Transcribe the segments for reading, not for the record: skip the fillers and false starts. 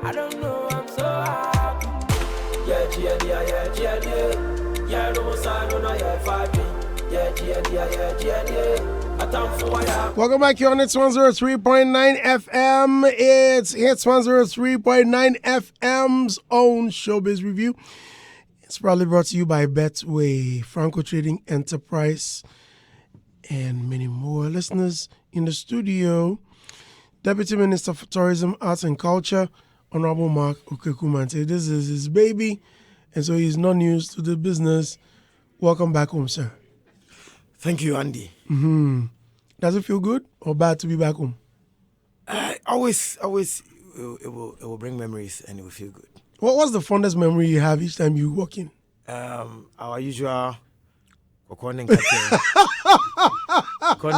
I don't know, I'm so happy. Yeah, no sign, no, yeah, 5. Welcome back here on Hits 103.9 FM. It's Hits 103.9 FM's own Showbiz Review. It's probably brought to you by Betway, Franco Trading Enterprise, and many more. Listeners in the studio, Deputy Minister for Tourism, Arts and Culture, Honorable Mark Okraku-Mantey. This is his baby, and so he's not new to the business. Welcome back home, sir. Thank you, Andy. Mm-hmm. Does it feel good or bad to be back home? Always, it will bring memories and it will feel good. What's the fondest memory you have each time you walk in? Our usual Kokoning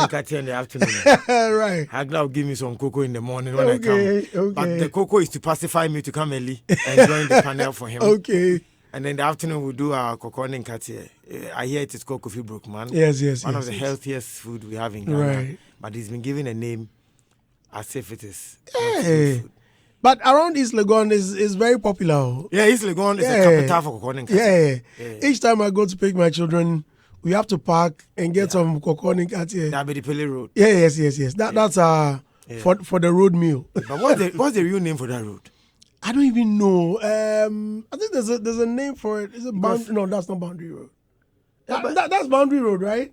Kati in the afternoon. Right. Hagla will give me some cocoa in the morning when I come. Okay. But the cocoa is to pacify me to come early and join the panel for him. Okay. And then the afternoon we'll do our Kokoning Kati. I hear it is called Coffee Brook, man. Yes. One of the healthiest food we have in Ghana. Right. But he's been given a name as if it is. Hey. But around East Legon is very popular. Yeah, East Legon is the capital for Kokoning Kati. Yeah. Each time I go to pick my children, we have to park and get some Kokoning Kati. That be the Pele Road. Yes. That's for the road meal. But what's the real name for that road? I don't even know. I think there's a name for it. Is it Boundary? No, that's not Boundary Road. That's Boundary Road, right?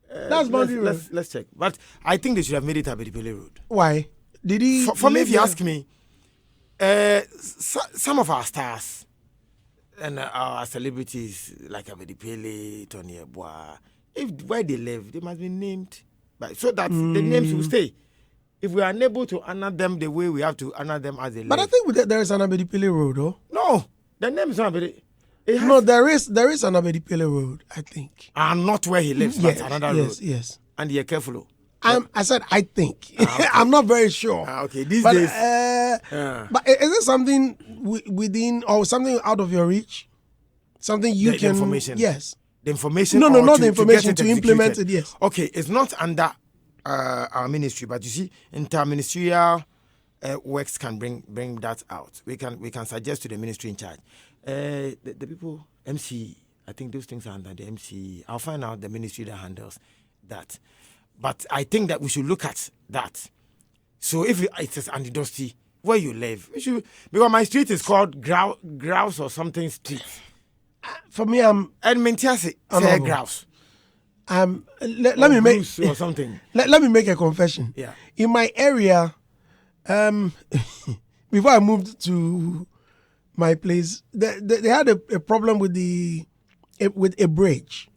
That's Boundary Road. Let's check. But I think they should have made it Abedipele Road. Why? Did he? For me, if you ask me, some of our stars and our celebrities like Abedipele, Tony Eboa, where they live, they must be named, so that the names will stay. If we are unable to honor them the way we have to honor them as they live. But I think there is an Abedipele Road, though. No, the name is not Abedipele. No, there is an Abedipele Road, I think. Not where he lives, but another road. Yes. And you're careful. I said I think. Okay. I'm not very sure. Okay, these days. But is it something within or something out of your reach? Something you can. The information. Yes. The information. No, not the information to implement it. Yes. Okay, it's not under our ministry, but you see, interministerial works can bring that out. We can suggest to the ministry in charge. The people, MC, I think those things are under the MC. I'll find out the ministry that handles that. But I think that we should look at that. So if it is Andidosti, where you live, because my street is called Grouse or something street. For me, I'm Mentiasi Grouse. Let me make or something. Let me make a confession. Yeah. In my area, before I moved to my place, they had a problem with a bridge.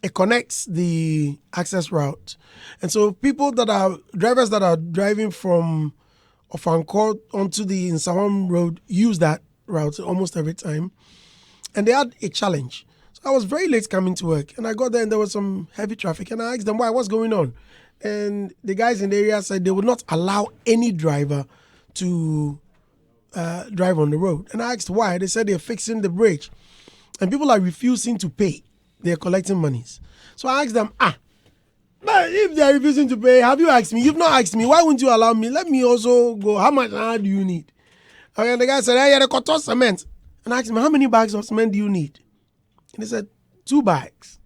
It connects the access route, and so drivers that are driving from Ofanko onto the Nsawam Road use that route almost every time, and they had a challenge. I was very late coming to work, and I got there and there was some heavy traffic, and I asked them what's going on, and the guys in the area said they would not allow any driver to drive on the road. And I asked why. They said they're fixing the bridge, and people are refusing to pay. They're collecting monies. So I asked them, but if they're refusing to pay, have you asked me? You've not asked me. Why wouldn't you allow me? Let me also go. How much do you need? And the guy said, they got cement. And I asked him, how many bags of cement do you need? And he said, 2 bags.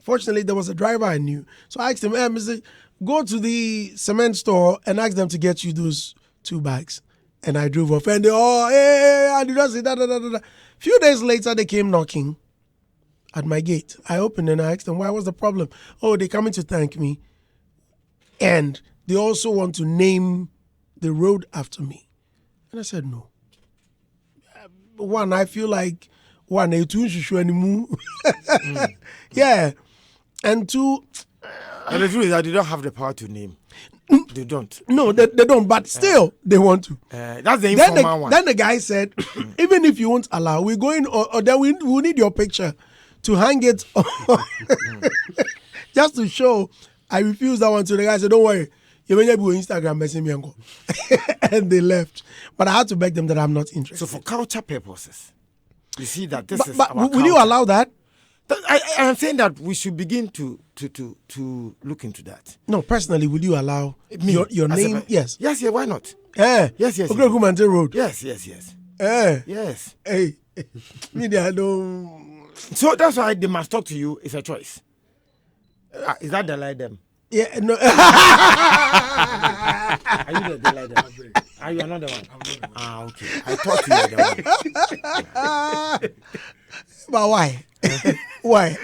Fortunately, there was a driver I knew. So I asked him, Mr. Go to the cement store and ask them to get you those 2 bags. And I drove off. And they, I did not say that. Few days later, they came knocking at my gate. I opened and I asked them, why was the problem? They're coming to thank me. And they also want to name the road after me. And I said, no. One, I feel like, yeah. And 2, and the truth is that they don't have the power to name. They don't. No, they don't, but still, they want to. That's the informal one. Then the guy said, even if you won't allow, we're going, or then we need your picture to hang it on. Just to show, I refused that one. So the guy said, don't worry, you may be on Instagram messing me and go. And they left. But I had to beg them that I'm not interested. So for culture purposes, you see that this is but our will you allow that? I'm saying that we should begin to look into that. No, personally, will you allow Me, your as name? Yes. Yes, why not? Yes. Yes. Okraku-Mantey Road. Yes. Yes. Hey, me I don't. So that's why they must talk to you. It's a choice. Is that the lie them? Yeah, no. Are you the lie them? Are you another one? Okay. I thought you were the one. But why? Why?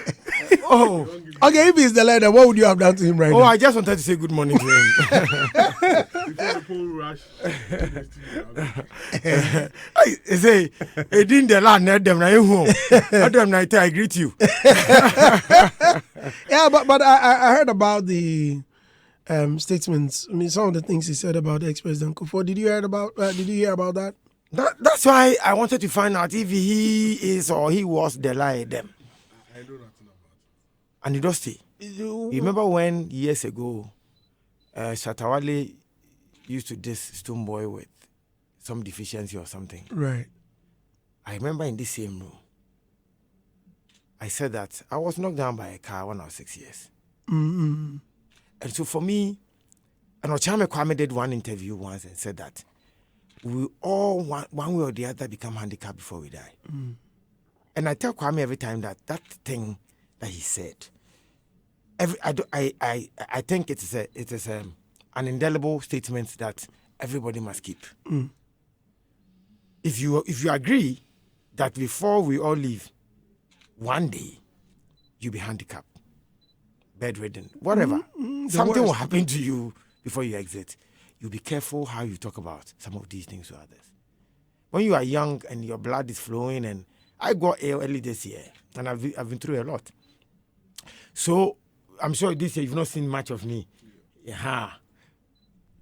Oh. Okay, if he's the leader, what would you have done to him right now? I just wanted to say good morning to him. Before the pool rush. I say, he didn't the land net them. I greet you. Yeah, but I heard about the statements. I mean, some of the things he said about the ex-president Kufuor. Did you hear about that? That's why I wanted to find out if he is or he was the lie them. I know nothing about it. And you don't stay. You remember when years ago, Shatawale used to diss Stone Boy with some deficiency or something? Right. I remember in this same room, I said that I was knocked down by a car when I was 6 years. Mm-hmm. And so for me, and Ochame Kwame did one interview once and said that we all, one way or the other, become handicapped before we die. Mm. And I tell Kwame every time that thing that he said, I think it is an indelible statement that everybody must keep. Mm. If you agree that before we all leave, one day you'll be handicapped, bedridden, whatever, something will happen to you before you exit. You be careful how you talk about some of these things to others. When you are young and your blood is flowing, and I got ill early this year, and I've been through a lot. So I'm sure this year you've not seen much of me. Yeah.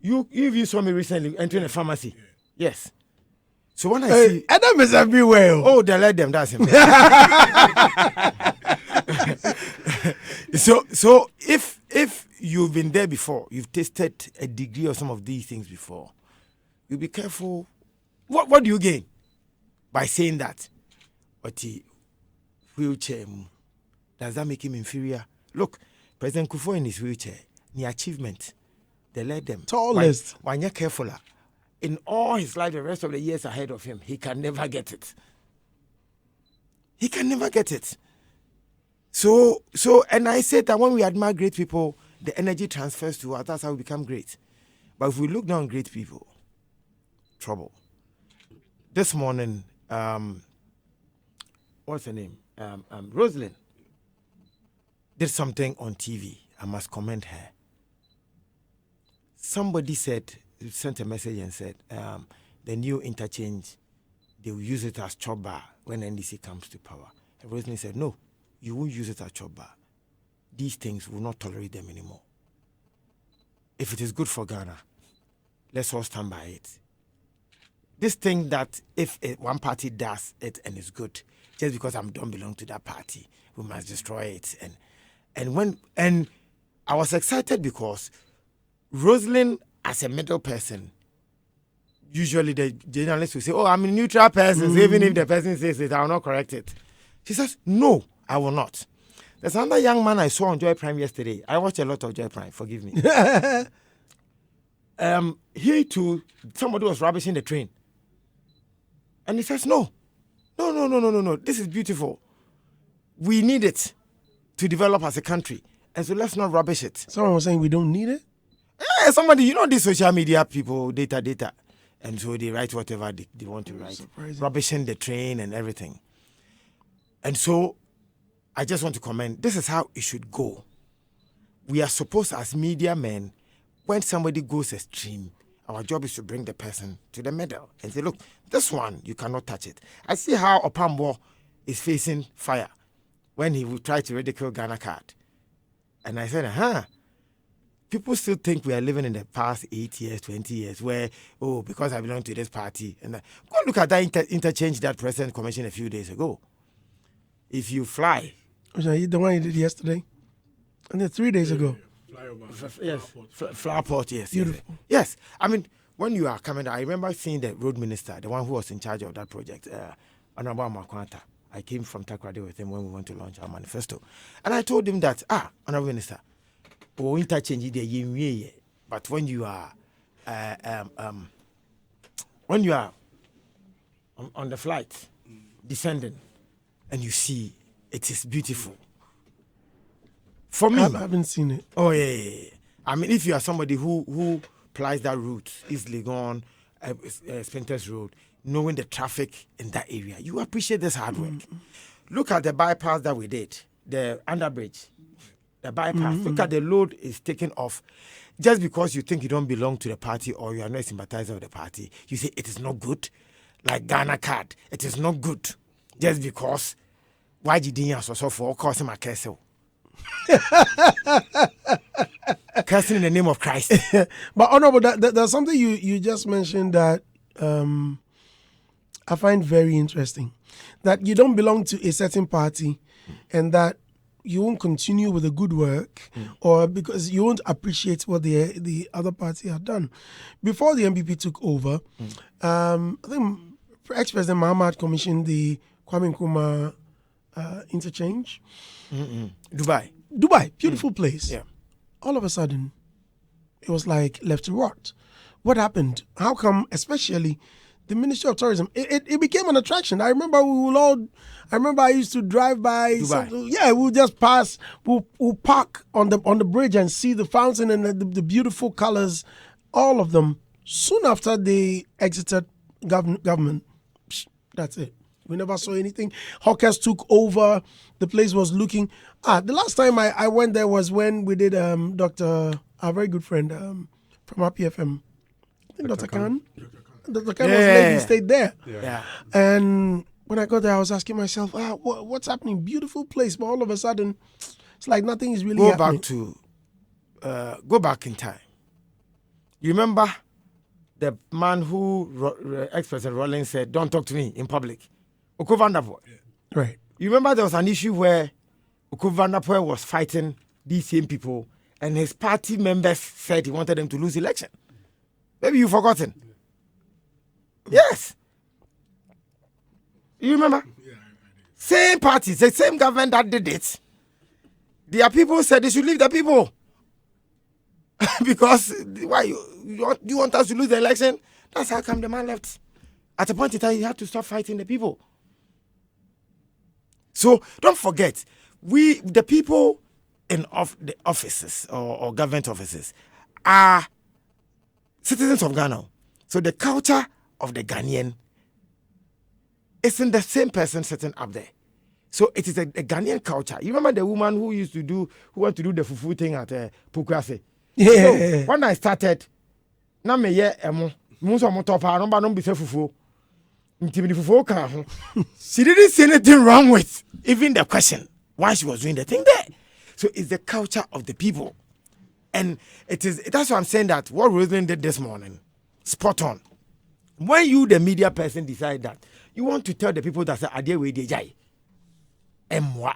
You saw me recently entering a pharmacy. Yeah. Yes. So when I see Adam is everywhere. oh, they let them. That's him. So if you've been there before, you've tasted a degree of some of these things before, you be careful. What do you gain by saying that? But the wheelchair, does that make him inferior? Look, President Kufuor in his wheelchair, the achievement, they let them. Tallest. When you're careful, in all his life, the rest of the years ahead of him, he can never get it. He can never get it. So, and I said that when we admire great people, the energy transfers to us. That's how we become great. But if we look down on great people, trouble. This morning, what's her name? Rosalind did something on TV. I must commend her. Somebody sent a message and said, the new interchange, they will use it as chop bar when NDC comes to power. And Rosalind said, no, you won't use it as chop bar. These things will not tolerate them anymore. If it is good for Ghana, let's all stand by it. This thing that if one party does it and it's good, just because I don't belong to that party, we must destroy it. And I was excited because Rosalind, as a middle person, usually the journalists will say, oh, I'm a neutral person, so even if the person says it, I will not correct it. She says, no, I will not. There's another young man I saw on Joy Prime yesterday. I watch a lot of Joy Prime, forgive me. He too, somebody was rubbishing the train. And he says, no, this is beautiful. We need it to develop as a country. And so let's not rubbish it. Someone was saying we don't need it? Somebody, these social media people, data. And so they write whatever they want to write. Surprising. Rubbishing the train and everything. And so I just want to comment, this is how it should go. We are supposed as media men, when somebody goes extreme, our job is to bring the person to the middle and say, look, this one, you cannot touch it. I see how Opambo is facing fire when he will try to ridicule Ghana card. And I said, people still think we are living in the past 8 years, 20 years, where, because I belong to this party. And go look at that interchange that President commissioned a few days ago. If you fly. The one you did yesterday? And then 3 days ago. Flowerport, yes. Beautiful. Yes. I mean, when you are coming, I remember seeing the road minister, the one who was in charge of that project, Honorable Makwanta. I came from Takrade with him when we went to launch our manifesto. And I told him that, Honorable Minister, we interchange the but when you are on the flight, descending, and you see it is beautiful. For me, I haven't seen it. Oh yeah. I mean, if you are somebody who plies that route, East Legon, Spinters Road, knowing the traffic in that area, you appreciate this hard work. Look at the bypass that we did, the underbridge, the bypass. Look at the load is taken off. Just because you think you don't belong to the party or you are not a sympathizer of the party, you say it is not good. Like Ghana card, it is not good. Just because why did you so for causing my castle? Cursing in the name of Christ. But Honorable, there's something you just mentioned that I find very interesting. That you don't belong to a certain party and that you won't continue with the good work or because you won't appreciate what the other party had done. Before the MPP took over, I think ex-President Mahamat commissioned the Kwame Nkrumah interchange. Dubai, beautiful place. Yeah. All of a sudden, it was like left to rot. What happened? How come, especially the Ministry of Tourism, it became an attraction. I remember I used to drive by. Dubai. We'll just pass. We'll park on the bridge and see the fountain and the beautiful colors, all of them. Soon after they exited government, that's it. We never saw anything. Hawkers took over. The place was looking. The last time I went there was when we did Dr. Our very good friend from RPFM. I think Dr. Khan. Dr. Khan was late. He stayed there. Yeah. And when I got there, I was asking myself, what's happening? Beautiful place, but all of a sudden, it's like nothing is really happening. Go back in time. You remember the man who ex-President Rawlings said, "Don't talk to me in public." Okraku-Mantey. Right. You remember there was an issue where Okraku-Mantey was fighting these same people, and his party members said he wanted them to lose election. Maybe you've forgotten. Yes. You remember? Yeah, I did. Same parties, the same government that did it. Their people said they should leave the people. Because why you want us to lose the election? That's how come the man left. At a point in time, he had to stop fighting the people. So don't forget, the people in the offices or government offices are citizens of Ghana. So the culture of the Ghanaian isn't the same person sitting up there. So it is a Ghanaian culture. You remember the woman who wanted to do the fufu thing at Pukwase? Yeah. So when I started, na me ye emo, muso mo topa no ba no be fufu. Ntimi fufu ka ho. She didn't see anything wrong with even the question why she was doing the thing there. So it's the culture of the people. And that's why I'm saying that what Rosalind did this morning, spot on. When you, the media person, decide that you want to tell the people that say, "Adie we dey jai," and moi,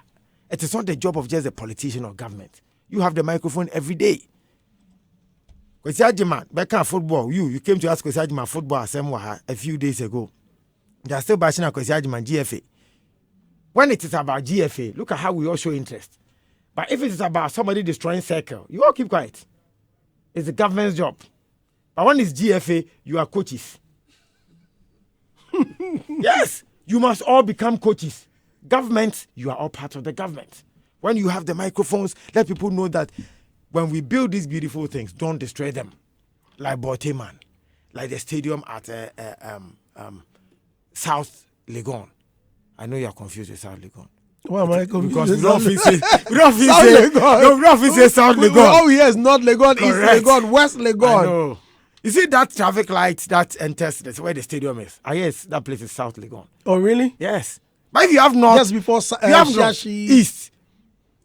it is not the job of just a politician or government. You have the microphone every day. Kwesi Agyeman, back on football, you came to ask Kwesi Agyeman football a few days ago. They are still bashing Kwesi Agyeman GFA. When it is about GFA, look at how we all show interest. But if it is about somebody destroying circle, you all keep quiet. It's the government's job. But when it's GFA, you are coaches. Yes, you must all become coaches. Government, you are all part of the government. When you have the microphones, let people know that when we build these beautiful things, don't destroy them. Like Boteman, like the stadium at South Legon. I know you are confused with South Legon. Why am I confused? Because we don't say South Legon. Oh yes, North Legon, East Legon, West Legon. I know. You see that traffic light that enters that's where the stadium is? Yes, that place is South Legon. Oh really? Yes. But if you have north, Just before you have north, Shashi. east,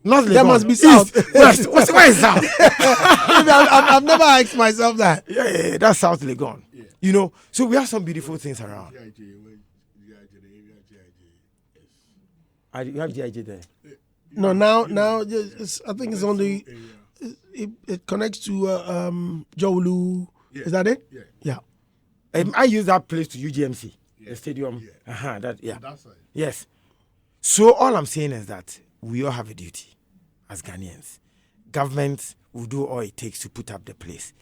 north Legon. There must be south. East, west. Where is south? I've never asked myself that. Yeah, that's South Legon. Yeah. You know, so we have some beautiful things around. You have GIJ there. No, now I think it's on the. It connects to Jowulu. Yeah. Is that it? Yeah. Yeah. I use that place to UGMC, the stadium. Yeah. That yeah. That side. Yes. So all I'm saying is that we all have a duty as Ghanaians. Government will do all it takes to put up the place.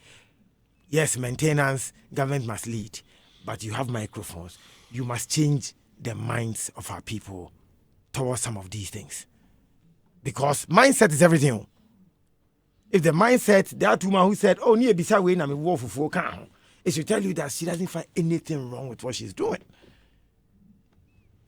Yes, maintenance, government must lead, but you have microphones. You must change the minds of our people towards some of these things. Because mindset is everything. If the mindset, there are two men who said, oh, near beside way, I'm a wolf for 4 count. It should tell you that she doesn't find anything wrong with what she's doing.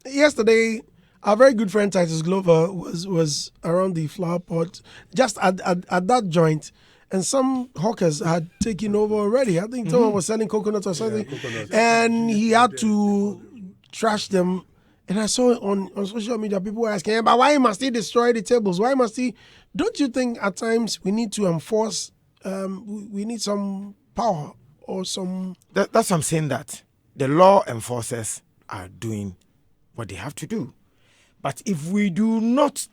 Yesterday, our very good friend Titus Glover was around the flower pot, just at that joint, and some hawkers had taken over already. I think someone was selling coconuts or something, and he had to trash them. And I saw on social media people were asking, but why must he destroy the tables? Why must he? Don't you think at times we need to enforce? We need some power or some. That's what I'm saying, that the law enforcers are doing what they have to do. But if we do not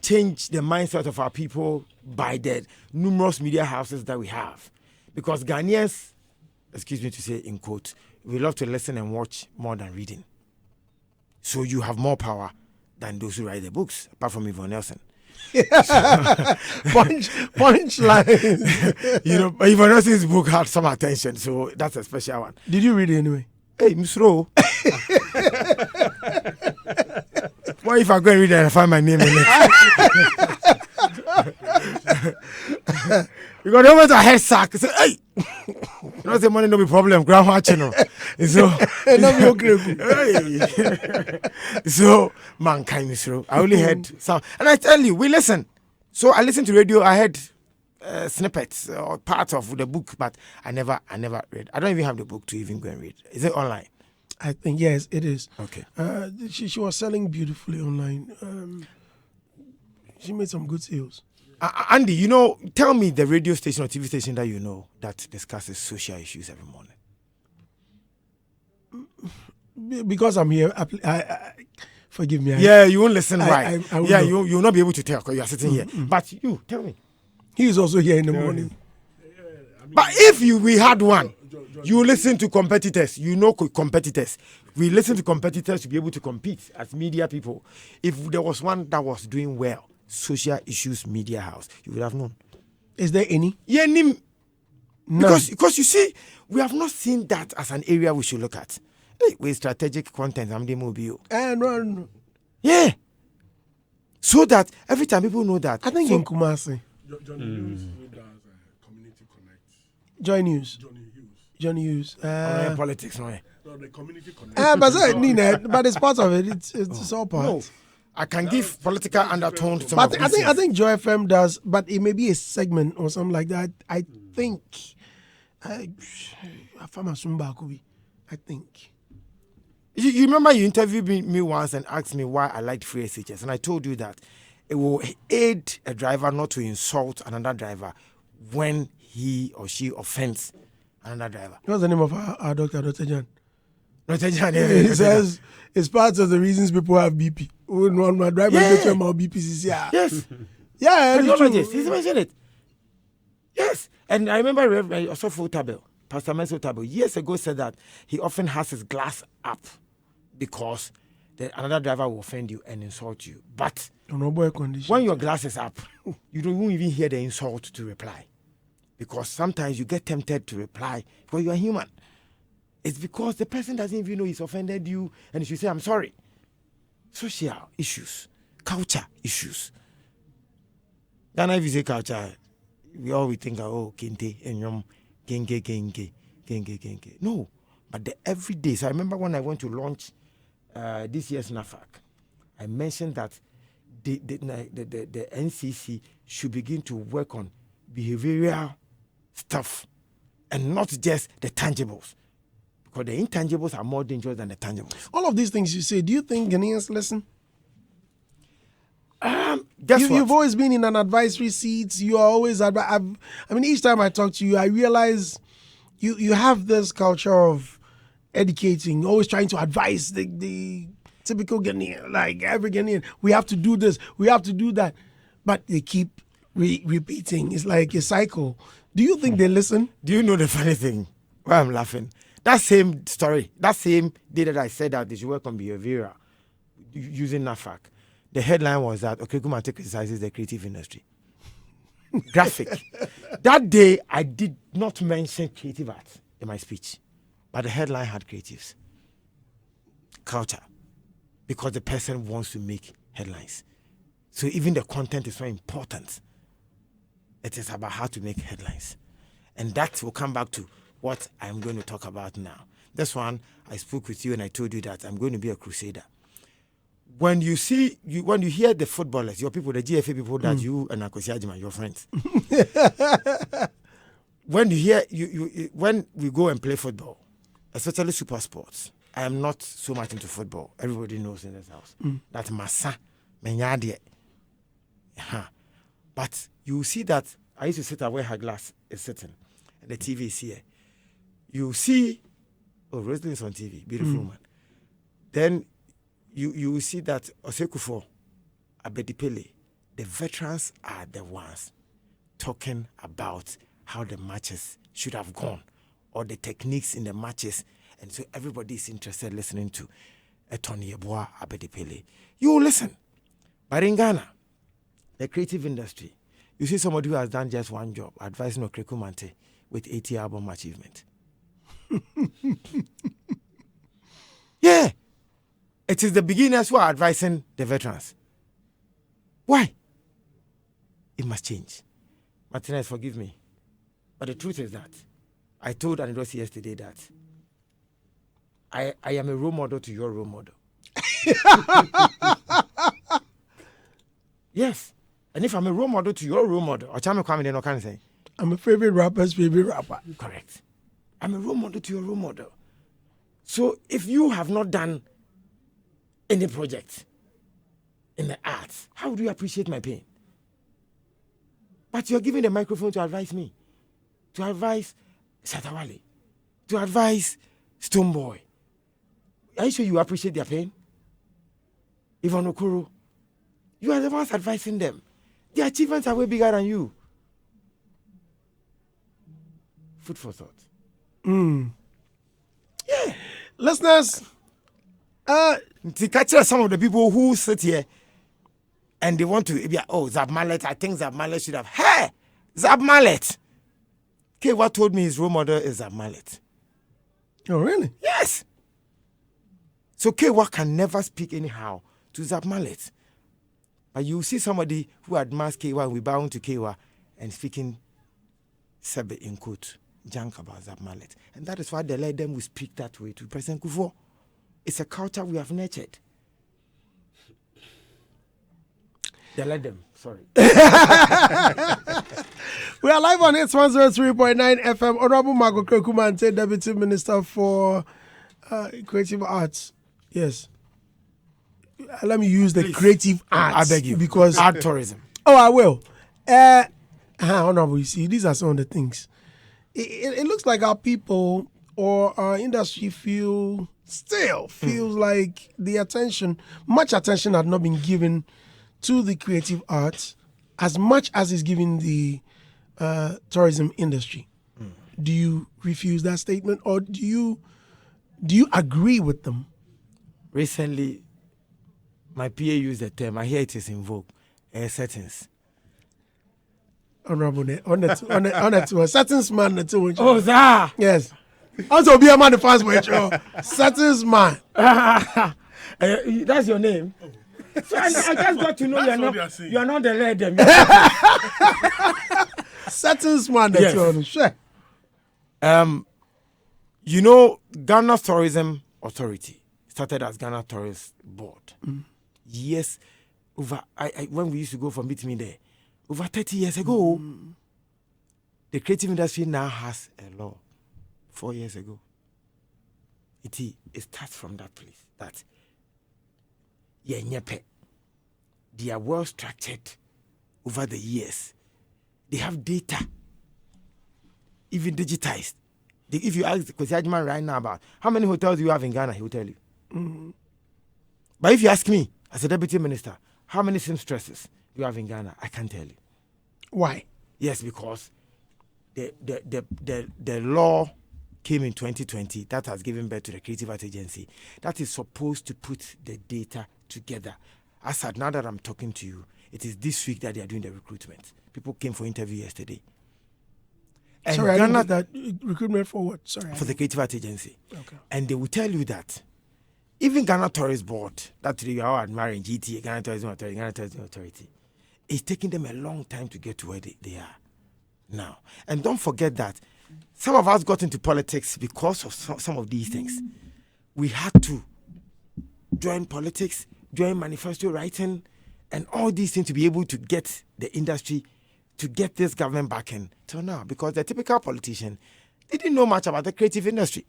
change the mindset of our people by the numerous media houses that we have, because Ghanaians, excuse me to say in quotes, we love to listen and watch more than reading. So you have more power than those who write the books, apart from Yvonne Nelson. Punchline. Yvonne Nelson's book had some attention, so that's a special one. Did you read it anyway? Hey, Miss Rowe. What if I go and read it and I find my name in it? Because they went to a head sack. Say, hey, say money no be problem. Grandma channel. So, so mankind, Miss Rowe. I only heard some, and I tell you, we listen. So I listened to radio. I heard snippets or parts of the book, but I never read. I don't even have the book to even go and read. Is it online? I think yes, it is. Okay. She was selling beautifully online. She made some good sales. Andy, tell me the radio station or TV station that you know that discusses social issues every morning. Because I'm here, I forgive me. You won't listen, right? You will not be able to tell because you are sitting here. But you, tell me. He is also here in the morning. But if we had one, you listen to competitors. Competitors. We listen to competitors to be able to compete as media people. If there was one that was doing well, social issues media house, you would have known. Is there any? Yeah, because you see, we have not seen that as an area we should look at. Hey, with strategic content, I'm the mobile. No. Yeah. So that every time people know that. I think in Kumasi. Johnny Hughes does Community Connect. Johnny Hughes. Politics, no. No, the Community Connect. But it's part of it. It's all part. No. I can give political undertone to some But of I think Joy FM does, but it may be a segment or something like that. I think. I think. You remember you interviewed me once and asked me why I liked free SHS, and I told you that it will aid a driver not to insult another driver when he or she offends another driver. What's the name of our doctor, Dr. John? Dr. John, He says it's part of the reasons people have BP. When my driver gets about BP, yes. Yeah, he's mentioned it. Yes. And I remember I saw Pastor Menso Tabo years ago said that he often has his glass up because another driver will offend you and insult you. But when your glass is up, you won't even hear the insult to reply. Because sometimes you get tempted to reply because you are human. It's because the person doesn't even know he's offended you and you should say, I'm sorry. Social issues, culture issues. Then if you say culture, we always think, kente, enyom, genge. No, but the everyday. So I remember when I went to launch this year's NAFAC, I mentioned that the NCC should begin to work on behavioral stuff and not just the tangibles. Because the intangibles are more dangerous than the tangibles. All of these things you say, do you think Ghanaians listen? You've always been in an advisory seat. You are always... each time I talk to you, I realize you have this culture of educating, always trying to advise the typical Ghanaian, like every Ghanaian. We have to do this, we have to do that. But they keep repeating. It's like a cycle. Do you think they listen? Do you know the funny thing? Why I'm laughing? That same story, that same day that I said that they should work on behavioral using NAFAC, the headline was that Okraku-Mantey criticizes the creative industry. Graphic. That day, I did not mention creative arts in my speech, but the headline had creatives, culture, because the person wants to make headlines. So even the content is so important. It is about how to make headlines. And that will come back to what I'm going to talk about now. This one, I spoke with you and I told you that I'm going to be a crusader. When you hear the footballers, your people, the GFA people that you and Akosi Ajima, your friends. When you hear when we go and play football, especially super sports, I am not so much into football. Everybody knows in this house that Massa Menyade. But you see that I used to sit where her glass is sitting, and the TV is here. You see, Rosalie is on TV, beautiful woman. Then you will see that Osekufo, Abedipele, the veterans are the ones talking about how the matches should have gone or the techniques in the matches. And so everybody is interested listening to Tony Yeboah Abedipele. You will listen. But in Ghana, the creative industry, you see somebody who has done just one job, advising Okraku-Mantey with 80 album achievement. Yeah. It is the beginners who are advising the veterans. Why? It must change. Martinez, forgive me. But the truth is that I told Anidosi yesterday that I am a role model to your role model. Yes. And if I'm a role model to your role model, I'm a favorite rapper's favorite rapper. Correct. I'm a role model to your role model. So if you have not done any project in the arts, how do you appreciate my pain? But you're giving the microphone to advise me, to advise Satawale, to advise Stoneboy. Are you sure you appreciate their pain? Ivan Okoro, you are the ones advising them. Their achievements are way bigger than you. Food for thought. Yeah. Listeners, to capture some of the people who sit here and they want to be, Zab Mallet, I think Zab Mallet should have. Hey, Zab Mallet. Okay, what told me his role model is Zab Mallet. Oh, really? Yes. So K1 can never speak anyhow to Zab Mallet. But you see somebody who admires K1, we bow to K1 and speaking Sebe in quote, junk about Zab Mallet. And that is why they let them we speak that way to President Kufuor. It's a culture we have nurtured. They let them, sorry. We are live on Hits 103.9 FM. Honorable Margot Okraku-Mantey, Deputy Minister for Creative Arts. Yes. Let me use the Please. Creative Arts. I beg you. Because Art tourism. Oh, I will. Honorable, you see, these are some of the things. It looks like our people or our industry feels like the much attention had not been given to the creative arts as much as is given the tourism industry. Do you refuse that statement, or do you agree with them? Recently, my PA used the term, I hear it is in vogue, settings. Honorable, on the settings man, the two. Oh, that! Yes. Also, be a man the fans with settings man. That's your name. So I just got to know you're not the leader. Settings man, the two. Sure. You know, Ghana Tourism Authority started as Ghana Tourist Board. Yes, over when we used to go for meet me there, over 30 years ago, the creative industry now has a law. 4 years ago, it starts from that place. That they are well structured over the years. They have data, even digitized. If you ask Kwesi Ajman right now about how many hotels you have in Ghana, he will tell you. But if you ask me, as a deputy minister, how many seamstresses you have in Ghana, I can't tell you. Why? Yes, because the law came in 2020 that has given birth to the Creative Art Agency that is supposed to put the data together. Asad, now that I'm talking to you, it is this week that they are doing the recruitment. People came for interview yesterday. And Sorry, I Ghana, didn't get that recruitment for what? Sorry. for the Creative Art Agency. Okay. And they will tell you that even Ghana Tourist Board, that today you are admiring GTA, Ghana Tourism Authority, it's taking them a long time to get to where they are now. And don't forget that some of us got into politics because of some of these things. We had to join politics, join manifesto writing, and all these things to be able to get the industry, to get this government back in till now. Because the typical politician didn't know much about the creative industry.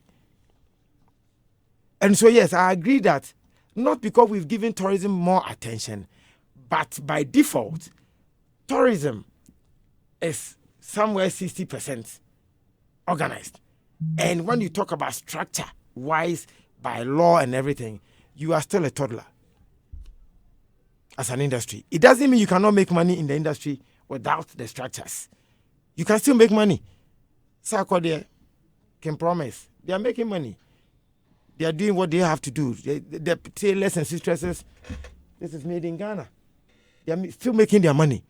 And so, yes, I agree that not because we've given tourism more attention, but by default, tourism is somewhere 60% organized. And when you talk about structure-wise, by law and everything, you are still a toddler as an industry. It doesn't mean you cannot make money in the industry without the structures. You can still make money. Sarkodie can promise. They are making money. They are doing what they have to do. The tailors and seamstresses, this is made in Ghana. They are still making their money.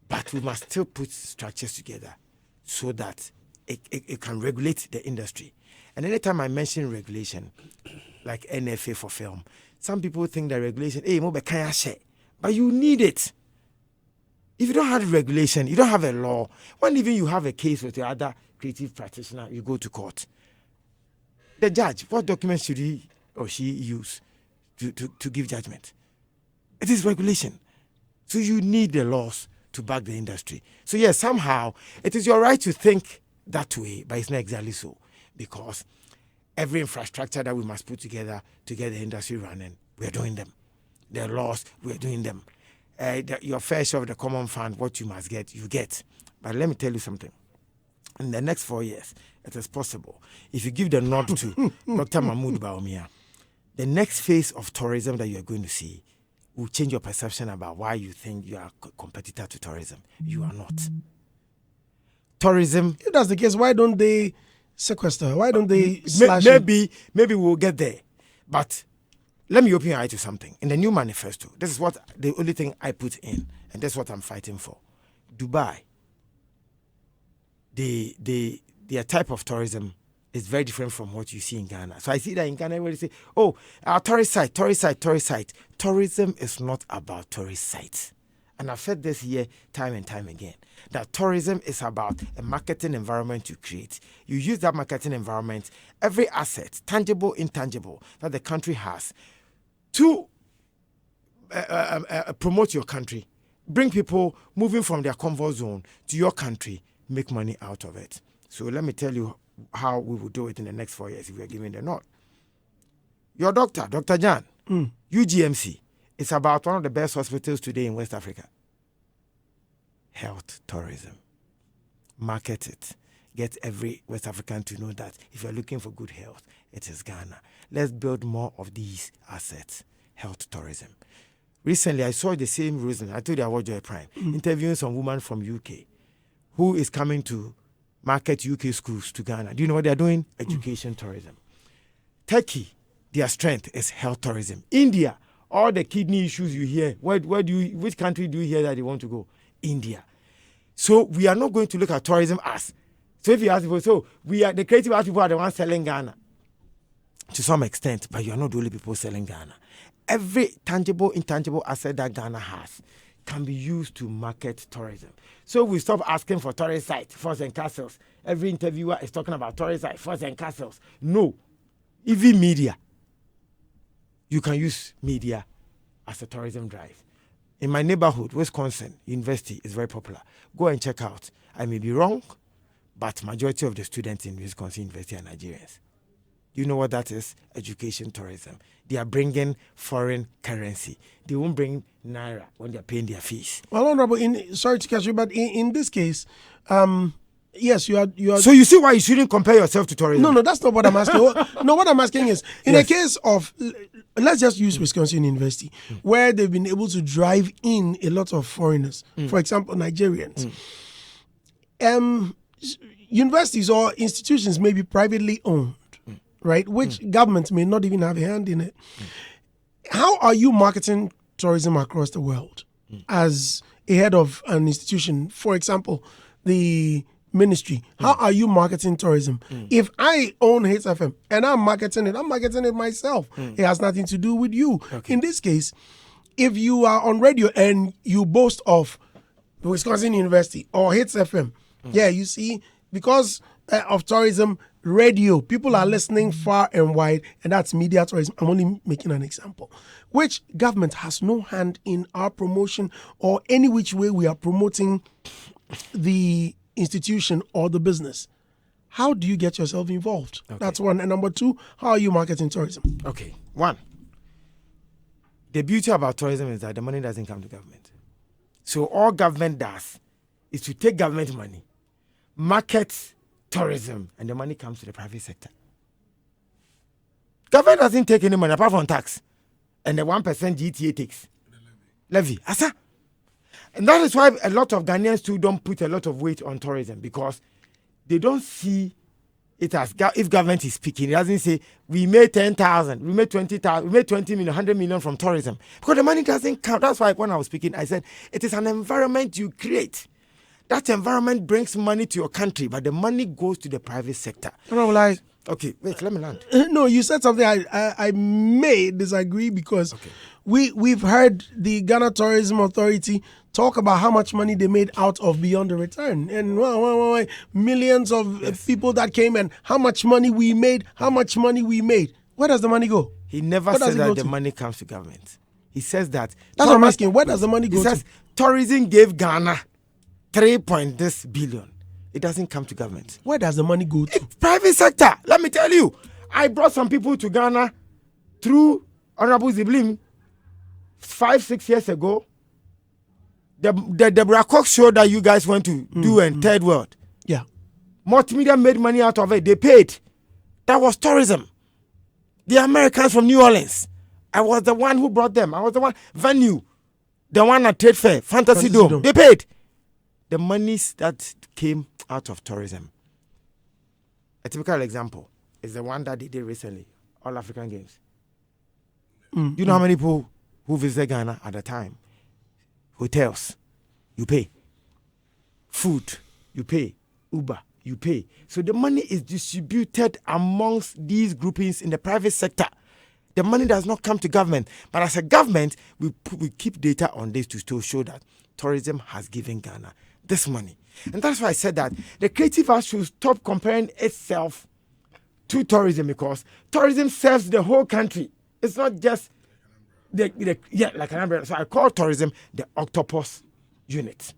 But we must still put structures together so that it can regulate the industry. And anytime I mention regulation, like NFA for film, some people think that regulation, but you need it. If you don't have regulation, you don't have a law. When even you have a case with the other creative practitioner, you go to court. The judge, what documents should he or she use to give judgment? It is regulation. So you need the laws to back the industry. So yes, somehow it is your right to think that way, but it's not exactly so. Because every infrastructure that we must put together to get the industry running, we are doing them. The laws, we are doing them. Your fair share of the common fund, what you must get, you get. But let me tell you something. In the next 4 years, it is possible. If you give the nod to Dr. Mahmoud Bawumia, the next phase of tourism that you are going to see will change your perception about why you think you are a competitor to tourism. You are not. Tourism... If that's the case, why don't they sequester? Why don't they slash maybe we'll get there. But let me open your eye to something. In the new manifesto, this is what the only thing I put in, and that's what I'm fighting for. Dubai, their type of tourism is very different from what you see in Ghana. So I see that in Ghana, everybody say, oh, our tourist site. Tourism is not about tourist sites. And I've said this here time and time again, that tourism is about a marketing environment you create. You use that marketing environment, every asset, tangible, intangible, that the country has to promote your country, bring people moving from their comfort zone to your country, make money out of it. So let me tell you how we will do it in the next 4 years if we are given the nod. Your doctor, Dr. Jan, UGMC, it's about one of the best hospitals today in West Africa. Health tourism. Market it. Get every West African to know that if you're looking for good health, it is Ghana. Let's build more of these assets. Health tourism. Recently, I saw the same reason. I told you I watched Joy Prime, interviewing some woman from UK who is coming to market UK schools to Ghana. Do you know what they're doing? Education tourism. Turkey, their strength is health tourism. India, all the kidney issues you hear, which country do you hear that they want to go? India. So we are not going to look at tourism as. So if you ask people, so we are the creative art people are the ones selling Ghana. To some extent, but you are not the only people selling Ghana. Every tangible, intangible asset that Ghana has can be used to market tourism. So we stop asking for tourist sites, forts and castles. Every interviewer is talking about tourist sites, forts and castles. No. Even media. You can use media as a tourism drive. In my neighborhood, Wisconsin University is very popular. Go and check out. I may be wrong, but majority of the students in Wisconsin University are Nigerians. You know what that is? Education tourism. They are bringing foreign currency. They won't bring naira when they are paying their fees. Well, Honorable, sorry to catch you, but in this case, yes, you are. So you see why you shouldn't compare yourself to tourism? No, that's not what I'm asking. What I'm asking is, in the case of, let's just use Wisconsin University, where they've been able to drive in a lot of foreigners, for example, Nigerians. Universities or institutions may be privately owned, right? Which governments may not even have a hand in it. How are you marketing tourism across the world as a head of an institution? For example, the ministry. How are you marketing tourism? If I own Hits FM and I'm marketing it myself. It has nothing to do with you. In this case, if you are on radio and you boast of Wisconsin University or Hits FM, yeah, you see, because of tourism, radio, people are listening far and wide, and that's media tourism. I'm only making an example, which government has no hand in our promotion or any which way we are promoting the institution or the business. How do you get yourself involved? That's one. And number two, how are you marketing tourism? Okay. One, the beauty about tourism is that the money doesn't come to government. So all government does is to take government money, market tourism, and the money comes to the private sector. Government doesn't take any money apart from tax, and the 1% GTA takes. Levy. Asa. And that is why a lot of Ghanaians too don't put a lot of weight on tourism, because they don't see it as, if government is speaking, it doesn't say we made 10,000, we made 20,000, we made 20 million, 100 million from tourism, because the money doesn't count. That's why when I was speaking, I said it is an environment you create. That environment brings money to your country, but the money goes to the private sector. Like, okay, wait, let me land. No, you said something I may disagree, because we've heard the Ghana Tourism Authority talk about how much money they made out of Beyond the Return, and millions of people that came, and how much money we made. Where does the money go? He never said that the money comes to government. He says that. That's what I'm asking. Where does the money go? He says tourism gave Ghana 3 billion. It doesn't come to government. Where does the money go to? Private sector. Let me tell you, I brought some people to Ghana through Honorable Ziblim 5-6 years ago. The Brakok show that you guys went to do in Third World. Yeah. Multimedia made money out of it. They paid. That was tourism. The Americans from New Orleans. I was the one who brought them. I was the one. Venue. The one at Trade Fair. Fantasy Dome. They paid. The monies that came out of tourism. A typical example is the one that they did recently, All African Games. You know how many people who visited Ghana at the time? Hotels, you pay. Food, you pay. Uber, you pay. So the money is distributed amongst these groupings in the private sector. The money does not come to government. But as a government, we keep data on this to still show that tourism has given Ghana this money. And that's why I said that the creative arts should stop comparing itself to tourism, because tourism serves the whole country. It's not just like an umbrella. So I call tourism the octopus unit.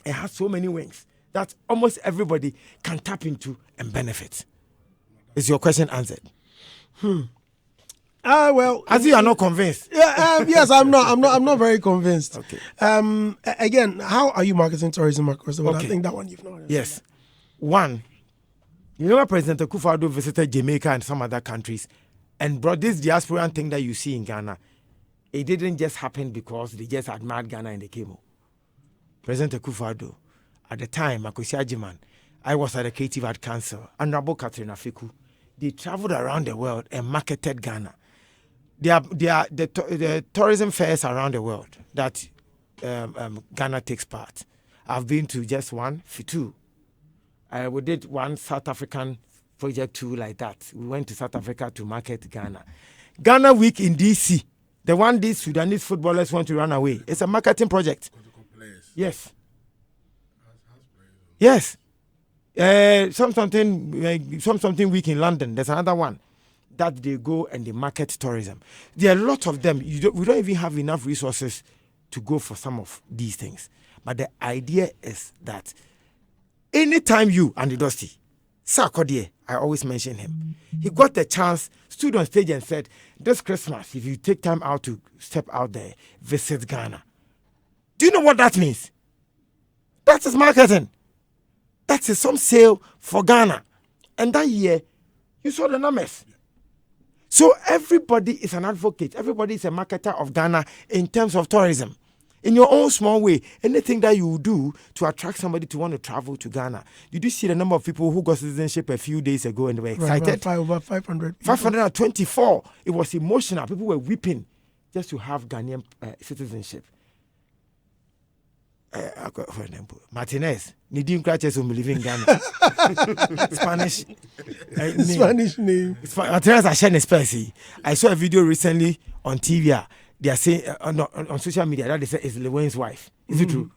It has so many wings that almost everybody can tap into and benefit. Is your question answered? Well, as you are not convinced. Yes, I'm not very convinced. Okay. Again, how are you marketing tourism across the world? Okay. I think that one you've not. Yes. One, you remember President Akufo-Addo visited Jamaica and some other countries and brought this diasporan thing that you see in Ghana. It didn't just happen because they just admired Ghana and they came. President Akufo-Addo, at the time, Makosi Ajiman, I was at the Creative Art Council, Honorable Catherine Afiku. They traveled around the world and marketed Ghana. The tourism fairs around the world that Ghana takes part. I've been to just one, two. We did one South African project too, like that. We went to South Africa to market Ghana. Ghana Week in DC, the one these Sudanese footballers want to run away. It's a marketing project. Yes. Yes. Something week in London. There's another one that they go and they market tourism. There are a lot of them. We don't even have enough resources to go for some of these things. But the idea is that anytime you and the Dusty, Sarkodie, I always mention him. He got the chance, stood on stage and said, this Christmas, if you take time out to step out there, visit Ghana. Do you know what that means? That is marketing. That is some sale for Ghana. And that year, you saw the numbers. So everybody is an advocate. Everybody is a marketer of Ghana in terms of tourism. In your own small way, anything that you do to attract somebody to want to travel to Ghana. Did you see the number of people who got citizenship a few days ago and they were excited? Over 500. 524. It was emotional. People were weeping just to have Ghanaian citizenship. Martinez, Nidim Cratches who live in Ghana. Spanish. Spanish name. Martinez are sharing a I saw a video recently on TV. They are saying on social media that they say it's Lewin's wife. Is it true?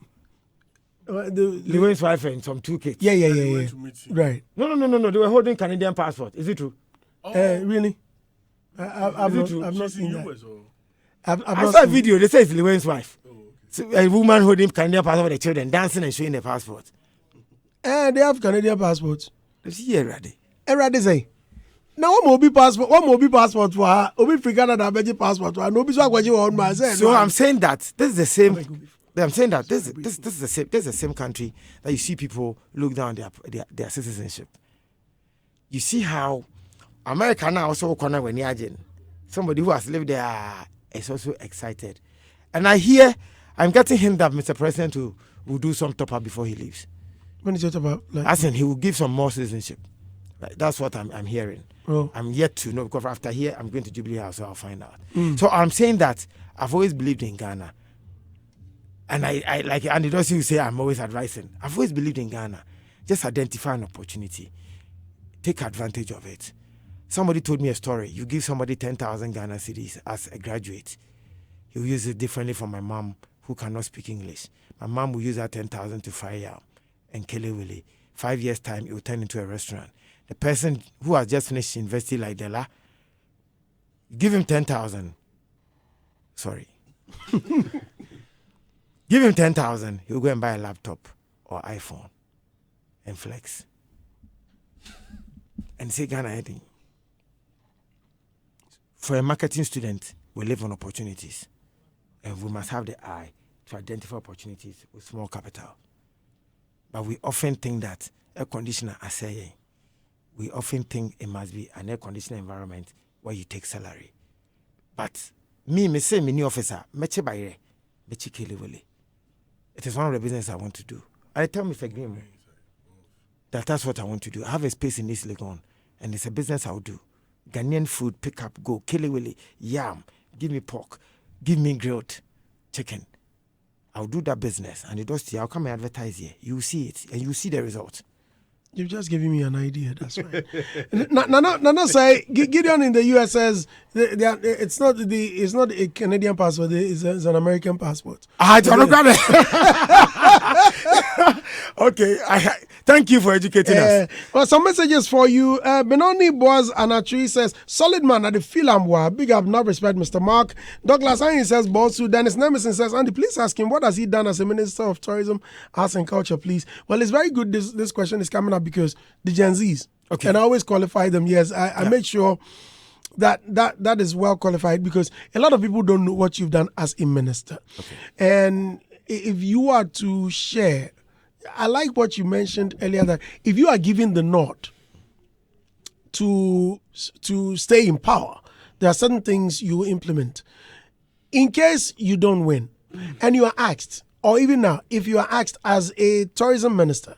Lewin's wife and some 2 kids. Yeah. To meet you. Right. No. They were holding Canadian passport. Is it true? Really? I've not She's seen in that. US or? I saw a video. They say it's Lewin's wife. So a woman holding Canadian passport for the children, dancing and showing the passport. They have Canadian passports. Let's see here, Raddy. Erade say. Now what more be passport? What more be passport for her? Obi African and Abeji passport for her. No be so what you want man say. So I'm saying that this is the same. I'm saying that this is the same. This is the same country that you see people look down their citizenship. You see how America now also corner when you're somebody who has lived there is also excited, and I'm getting him that Mr. President will do some top up before he leaves. When is it about? Like, As in, he will give some more citizenship. Like, that's what I'm hearing. Oh. I'm yet to know because after here I'm going to Jubilee House, so I'll find out. So I'm saying that I've always believed in Ghana, and I like Andy Dossi will say I'm always advising. I've always believed in Ghana. Just identify an opportunity, take advantage of it. Somebody told me a story. You give somebody 10,000 Ghana cedis as a graduate, he'll use it differently from my mom who cannot speak English. My mom will use that 10,000 to fry yam and Kelewele. 5 years' time, it will turn into a restaurant. The person who has just finished university like Dela, give him 10,000. Sorry. Give him 10,000, he'll go and buy a laptop or iPhone and flex. And say Ghana heading. For a marketing student, we live on opportunities. And we must have the eye to identify opportunities with small capital. But we often think that air conditioner, I say, we often think it must be an air conditioner environment where you take salary. But me say, mini officer, meche bayre, meche kelewele. It is one of the business I want to do. I tell Mr. Green that's what I want to do. I have a space in East Legon, and it's a business I'll do. Ghanaian food, pick up, go, kelewele, yam, give me pork, give me grilled chicken. I'll do that business, and I'll come and advertise here. You see it, and you see the result. You've just given me an idea. That's right. No, say Gideon in the US says it's not a Canadian passport. It's an American passport. I don't know. Okay, thank you for educating us. Well, some messages for you. Benoni Boaz Anatri says, solid man at the Filamwa. Big up, not respect, Mr. Mark. Douglas Ayin says, Bosu. Dennis Nemison says, Andy, please ask him, what has he done as a Minister of Tourism, Arts and Culture, please? Well, it's very good this question is coming up because the Gen Zs, okay, and I always qualify them. Yes, I make sure that is well qualified because a lot of people don't know what you've done as a minister. Okay. And if you are to share, I like what you mentioned earlier that if you are given the nod to stay in power, there are certain things you will implement. In case you don't win, and you are asked, or even now, if you are asked as a tourism minister,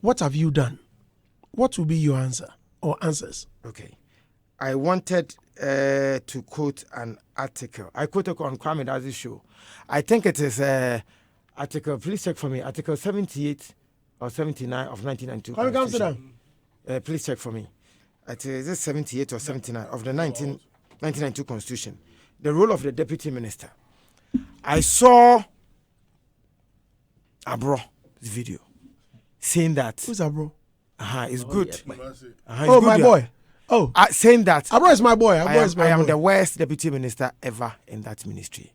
what have you done? What will be your answer or answers? Okay. I wanted to quote an article. I quoted on Kwame Dazi's show. I think it is article, please check for me, article 78 or 79 of 1992. Can you come sit down? Please check for me. Is it 78 or 79 of the 1992 Constitution? The role of the deputy minister. I saw Abro's video saying that. Who's Abro? It's good. Yeah, it's oh, good, my yeah. boy. Oh, saying that Abro is my boy. I am the worst deputy minister ever in that ministry.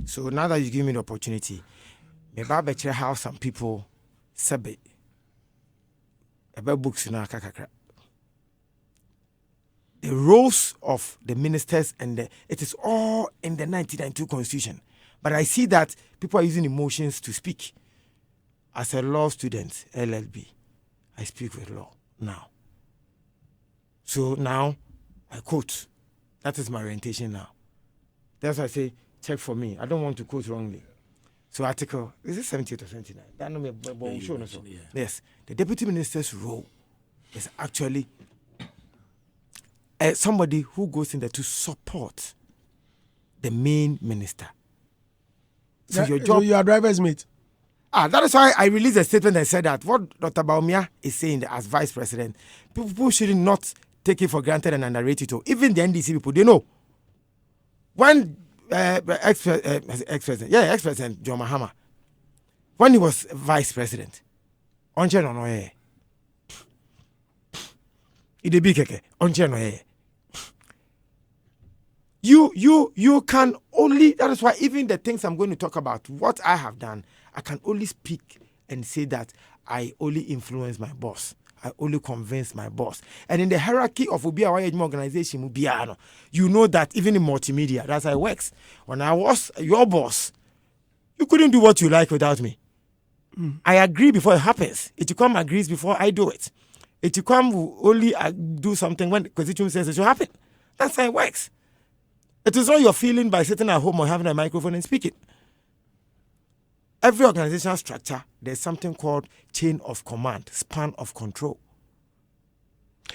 So now that you give me the opportunity, maybe I bet you how some people sabe about books in our kakakra. The roles of the ministers and it is all in the 1992 Constitution. But I see that people are using emotions to speak. As a law student, LLB, I speak with law now. So now, I quote. That is my orientation now. That's why I say, check for me. I don't want to quote wrongly. So article, is it 78 or 79? That no me show no so. Yes. The deputy minister's role is actually somebody who goes in there to support the main minister. So That- your job. So you are driver's mate. That is why I released a statement and said that what Dr. Baumia is saying as vice president, people should not take it for granted and underrate it. Even the NDC people, they know. When ex-president John Mahama, when he was vice president, you can only, that is why even the things I'm going to talk about, what I have done, I can only speak and say that I only influence my boss. I only convince my boss. And in the hierarchy of Ubia organization, you know that even in multimedia, that's how it works. When I was your boss, you couldn't do what you like without me. I agree before it happens. Etiquam agrees before I do it. Etiquam will only do something when the constitution says it should happen. That's how it works. It is all you're feeling by sitting at home or having a microphone and speaking. Every organizational structure, there's something called chain of command, span of control.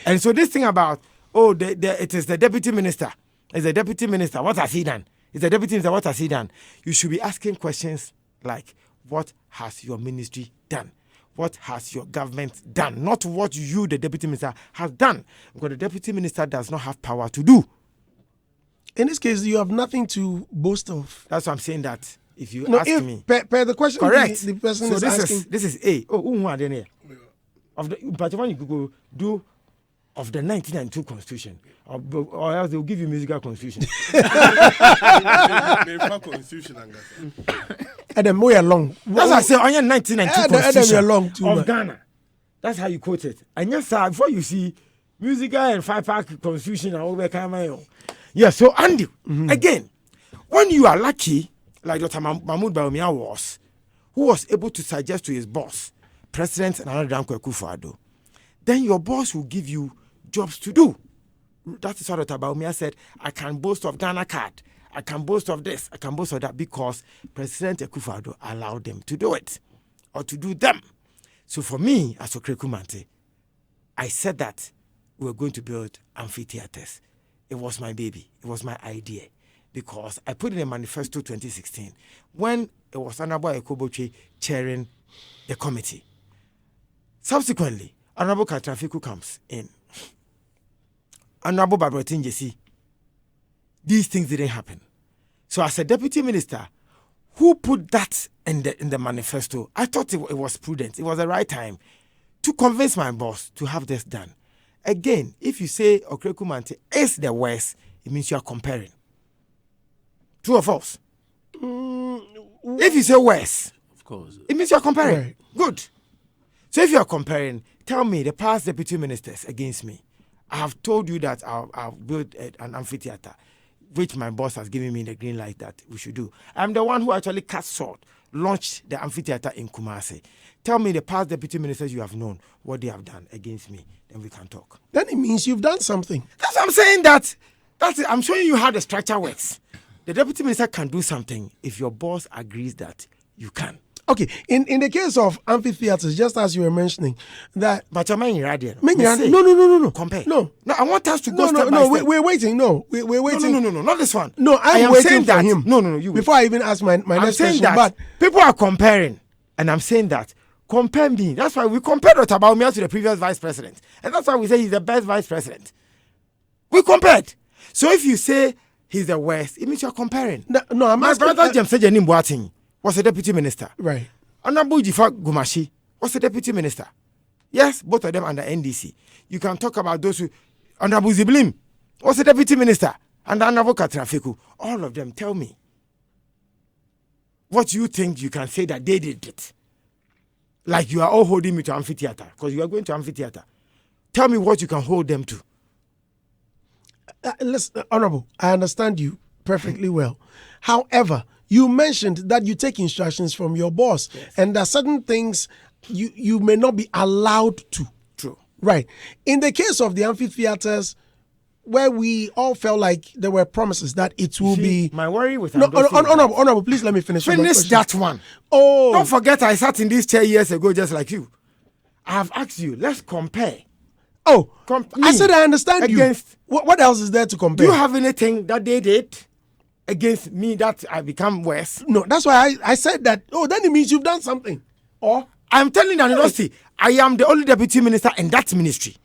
And so this thing about, it is the deputy minister. It's the deputy minister. What has he done? It's the deputy minister. What has he done? You should be asking questions like, what has your ministry done? What has your government done? Not what you, the deputy minister, has done. Because the deputy minister does not have power to do. In this case, you have nothing to boast of. That's why I'm saying that. If you No, ask if me, per the question, correct. The person So is this asking. this is A. Who are they? Of the, but when you go do of the 1992 constitution, or else they will give you musical constitution. Constitution Adam, we are long. That's why I say on your 1992 constitution Adam, long too of much. Ghana. That's how you quote it. And yes, sir, before you see musical and 5-pack constitution and all that kind of. Yeah. So Andy, again, when you are lucky, like Dr. Mahmoud Bawumia was, who was able to suggest to his boss, President Nana Okraku-Mantey, then your boss will give you jobs to do. That is what Dr. Bawumia said. I can boast of Ghana card. I can boast of this. I can boast of that because President Okraku-Mantey allowed them to do it or to do them. So for me, as Okraku-Mantey, I said that we were going to build amphitheaters. It was my baby. It was my idea. Because I put in a manifesto 2016 when it was Honorable Ekoboche chairing the committee. Subsequently, Honorable Katrafiku comes in. Honorable Babrotin Jesse. These things didn't happen. So as a deputy minister, who put that in the manifesto, I thought it was prudent. It was the right time to convince my boss to have this done. Again, if you say Okraku-Mantey is the worst, it means you are comparing. True or false? If you say worse, Of course. it means you are comparing. Right. Good. So if you are comparing, tell me the past deputy ministers against me. I have told you that I'll build an amphitheater, which my boss has given me the green light that we should do. I'm the one who actually cut short, launched the amphitheater in Kumasi. Tell me the past deputy ministers you have known, what they have done against me. Then we can talk. Then it means you've done something. That's what I'm saying. That's it. I'm showing you how the structure works. The deputy minister can do something if your boss agrees that you can. Okay, in the case of amphitheaters, just as you were mentioning, that But you're making radio. no. Compare. No. No, I want us to go No, step by step. we're waiting. No, we're waiting. No, not this one. No, I I'm am waiting saying for that. him. No, you wait. Before I even ask my I'm next saying question, that but people are comparing, and I'm saying that compare me. That's why we compared Dr. Bawumia to the previous vice president, and that's why we say he's the best vice president. We compared. So if you say he's the worst, it means you're comparing. no, I'm My asking. brother James Sejenim Boateng was a deputy minister. Right. Honorable Jifa Gumashi was a deputy minister. Yes, both of them under NDC. You can talk about those who... Honorable Ziblim was a deputy minister. And Honorable Katrafiku. All of them, tell me. What you think you can say that they did it. Like you are all holding me to amphitheater. Because you are going to amphitheater. Tell me what you can hold them to. Listen, Honorable, I understand you perfectly well. However, you mentioned that you take instructions from your boss, and there are certain things you may not be allowed to. True. Right. In the case of the amphitheaters, where we all felt like there were promises that it will be. My worry with No, Andosi is that- honorable, please let me finish. my Finish question. that one. Oh, Don't forget I sat in this chair years ago just like you. I have asked you, let's compare. oh. Me I said I understand against- you. What else is there to Do compare? you have anything that they did against me that I become worse. No, that's why I said that. Oh, then it means you've done something. Or I'm telling the university, I am the only deputy minister in that ministry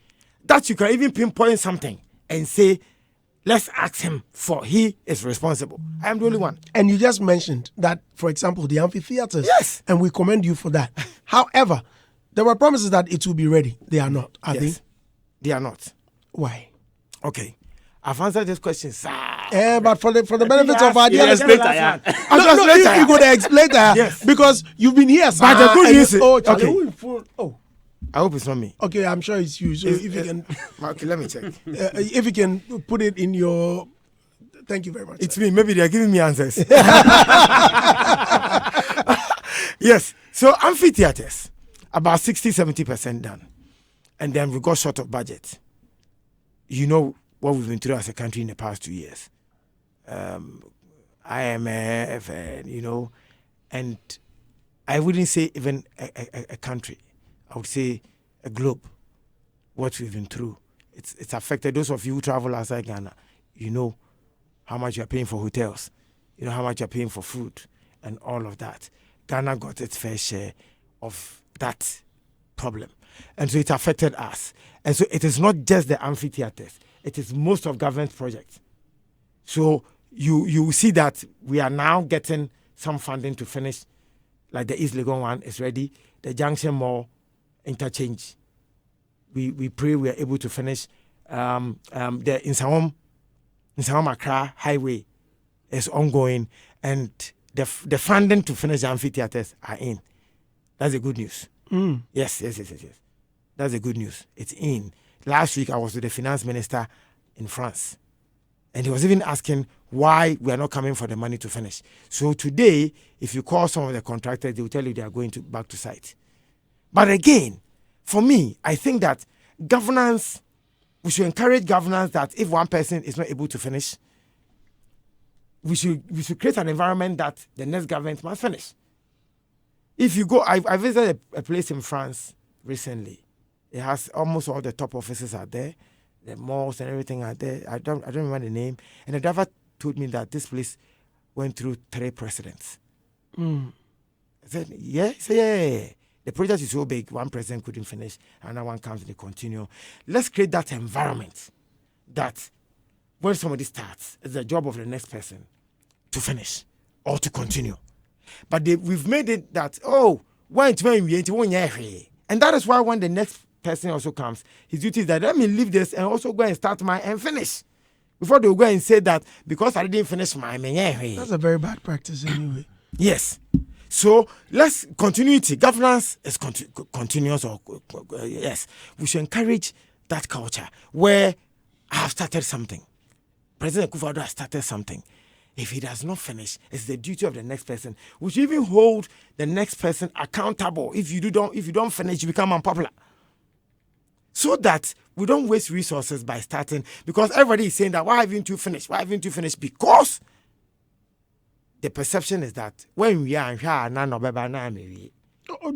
that you can even pinpoint something and say, let's ask him for he is responsible. I am the only one. and you just mentioned that, for example, the amphitheaters. Yes. And we commend you for that. However, there were promises that it will be ready. They are not. Are Yes. they? They are not. Why? Okay. I've answered this question, sir. But for the benefit of our dear yes, listeners, later, yeah. you go to explain that. Yes. Because you've been here, sir. But the good and news you- is- oh, Charlie, okay. who in full- oh, I hope it's not me. okay, I'm sure it's you. So if you can, Okay, let me check. if you can put it in your, thank you very much. It's me. Maybe they're giving me answers. Yes. So amphitheaters, about 60-70% done. And then we got short of budget. You know what we've been through as a country in the past 2 years. IMF, and, and I wouldn't say even a country. I would say a globe, what we've been through. It's affected those of you who travel outside Ghana. You know how much you're paying for hotels. You know how much you're paying for food and all of that. Ghana got its fair share of that problem. And so it affected us. And so it is not just the amphitheaters. It is most of government projects. So you see that we are now getting some funding to finish, like the East Legon one is ready. The Junction Mall interchange. We pray we are able to finish. The Insawam Accra Highway is ongoing, and the funding to finish the amphitheaters are in. That's the good news. Yes. That's the good news. It's in. Last week I was with the finance minister in France, and he was even asking why we are not coming for the money to finish. So today, if you call some of the contractors, they will tell you they are going back to site. But again, for me, I think that governance, we should encourage governance that if one person is not able to finish, we should create an environment that the next government must finish. If you go, I visited a place in France recently. It has almost all the top offices are there, the malls and everything are there. I don't remember the name. And the driver told me that this place went through 3 presidents. I said, yeah? He said, yeah. The project is so big, one president couldn't finish, another one comes and they continue. Let's create that environment that when somebody starts, it's the job of the next person to finish or to continue. But we've made it that, and that is why when the next person also comes, his duty is that let me leave this and also go and start mine and finish. Before they will go and say that because I didn't finish mine. That's a very bad practice anyway. Yes. So let's continuity. Governance is continuous. Yes, we should encourage that culture where I have started something. President Akufo-Addo has started something. If he does not finish, it's the duty of the next person. We should even hold the next person accountable. If you don't finish, you become unpopular. So that we don't waste resources by starting, because everybody is saying that why haven't you finished? Why haven't you finished? Because the perception is that when we are Do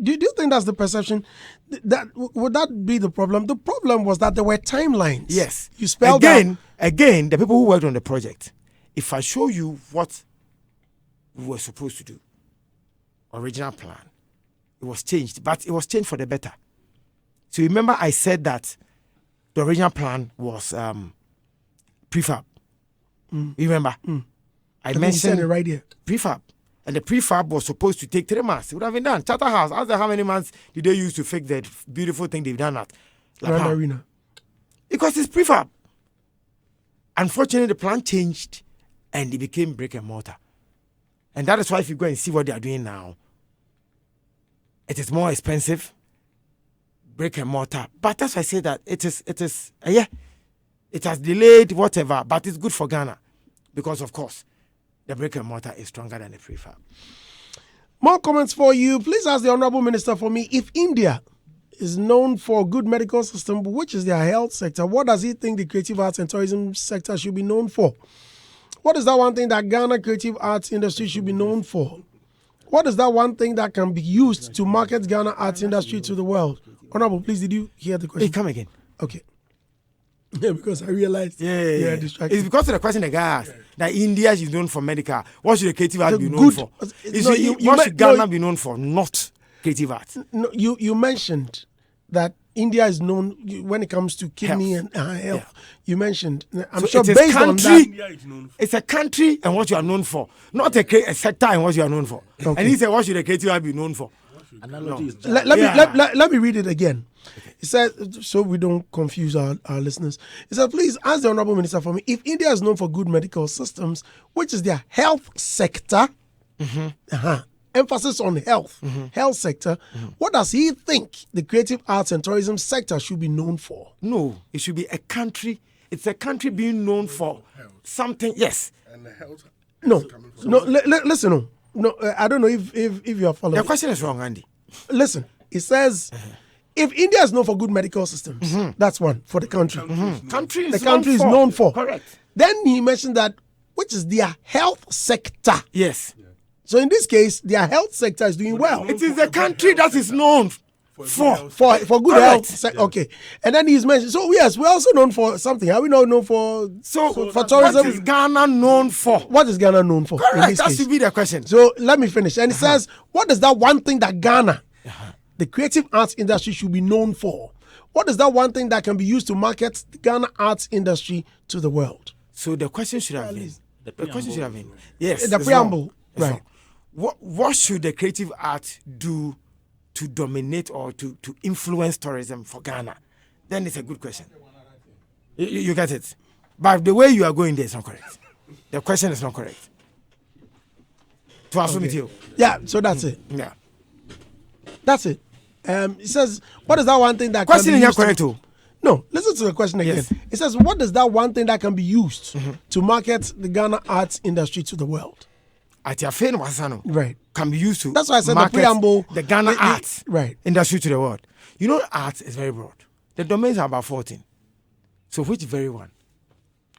you think that's the perception? Would that be the problem? The problem was that there were timelines. yes, You spelled again, the people who worked on the project. If I show you what we were supposed to do, original plan, it was changed, but it was changed for the better. So remember, I said that the original plan was prefab. Remember, I mentioned it right here. prefab. And the prefab was supposed to take 3 months. It would have been done. Charterhouse, ask them how many months did they use to fix that beautiful thing they've done at La Grand Palma? Arena. Because it's prefab. Unfortunately, the plan changed and it became brick and mortar. And that is why if you go and see what they are doing now, it is more expensive, brick and mortar. But that's why I say that it has delayed whatever, but it's good for Ghana. Because, of course, the brick and mortar is stronger than the prefab. More comments for you. Please ask the Honorable Minister for me, if India is known for a good medical system, which is their health sector, what does he think the creative arts and tourism sector should be known for? What is that one thing that Ghana creative arts industry should be known for? What is that one thing that can be used to market Ghana arts industry to the world? Honorable, please, did you hear the question? Hey, come again. Okay. Yeah, because I realized you're distracted. It's because of the question the guy asked that India is known for medical. What should the creative art The be known good- for? no, you What should no, Ghana be known for? Not creative art. No, you mentioned that India is known when it comes to kidney Health. and health. Yeah. You mentioned. I'm So sure it is based on country- that. India is known for. It's a country and what you are known for, not a sector and what you are known for. Okay. And he said, what should the creative art be known for? Analogy is Let me read it again. It says, so we don't confuse our listeners. It says, please ask the Honorable Minister for me, if India is known for good medical systems, which is their health sector, emphasis on health sector, what does he think the creative arts and tourism sector should be known for? No, it should be a country. It's a country being known for something. Yes. And the health No, is coming from. no, listen, no, I don't know if you are following. The question is wrong, Andy. Listen, it says, if India is known for good medical systems, that's one for the country. Country The is country is known for. Correct. Then he mentioned that, which is their health sector. Yes. So in this case, their health sector is doing well It is the country that is known for. for good Correct. health. Okay, and then he's mentioned. So yes, we're also known for something. Are we not known for So, for tourism? what is Ghana known for? What is Ghana known for? In Correct. this That case? should be the question. So let me finish. And it says, what is that one thing that Ghana, the creative arts industry, should be known for? What is that one thing that can be used to market the Ghana arts industry to the world? So the question should have been. The question should have been. Yes. The it's preamble, wrong. It's right. wrong. What should the creative art do to dominate or to influence tourism for Ghana? Then it's a good question. You get it? But the way you are going there is not correct. The question is not correct. To assume it you. Yeah, so that's it. Yeah. That's it. It says, what is that one thing that Question can is be not used to- correct too. No, listen to the question again. Yes. It says, what is that one thing that can be used to market the Ghana arts industry to the world? At your fame, Wasano Right. can be used to. That's why I said the market preamble. The Ghana the- arts right. industry to the world. You know, arts is very broad. The domains are about 14. So which very one?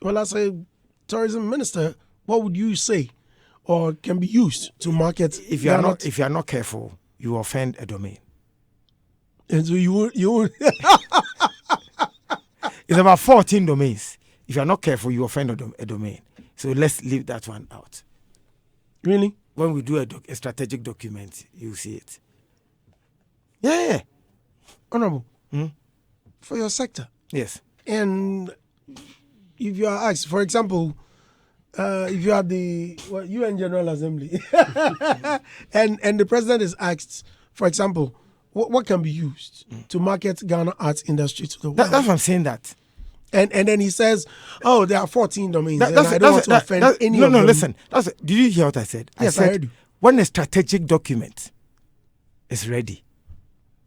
Well, as a tourism minister, what would you say or can be used to market If you are Ghana- not, if you are not careful, you offend a domain. And so you would It's about 14 domains. If you are not careful, you offend a domain. So let's leave that one out. really? When we do a strategic document, you see it. Yeah. Honorable, for your sector. Yes. And if you are asked, for example, if you are the UN General Assembly and the president is asked, for example, what can be used to market Ghana arts industry to the world? That's what I'm saying that. And then he says, oh, there are 14 domains. That- and that's- I don't want that's- to offend that- any no, of no, them. listen. Did you hear what I said? Yes, I said, heard you. when a strategic document is ready,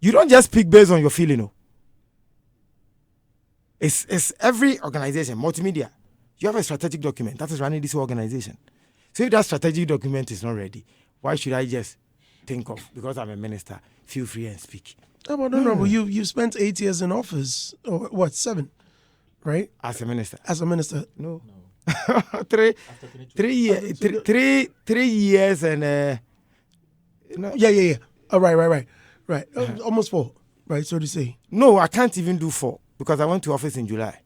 you don't just pick based on your feeling. No. It's every organization, multimedia. You have a strategic document that is running this organization. So if that strategic document is not ready, why should I just think of, because I'm a minister, feel free and speak? Oh, but Honorable, you spent 8 years in office, or what, 7, right? As a minister. As a minister. No. 3 years. 3 years and Yeah. Oh, right. Almost 4, right? So to say. no, I can't even do 4 because I went to office in July.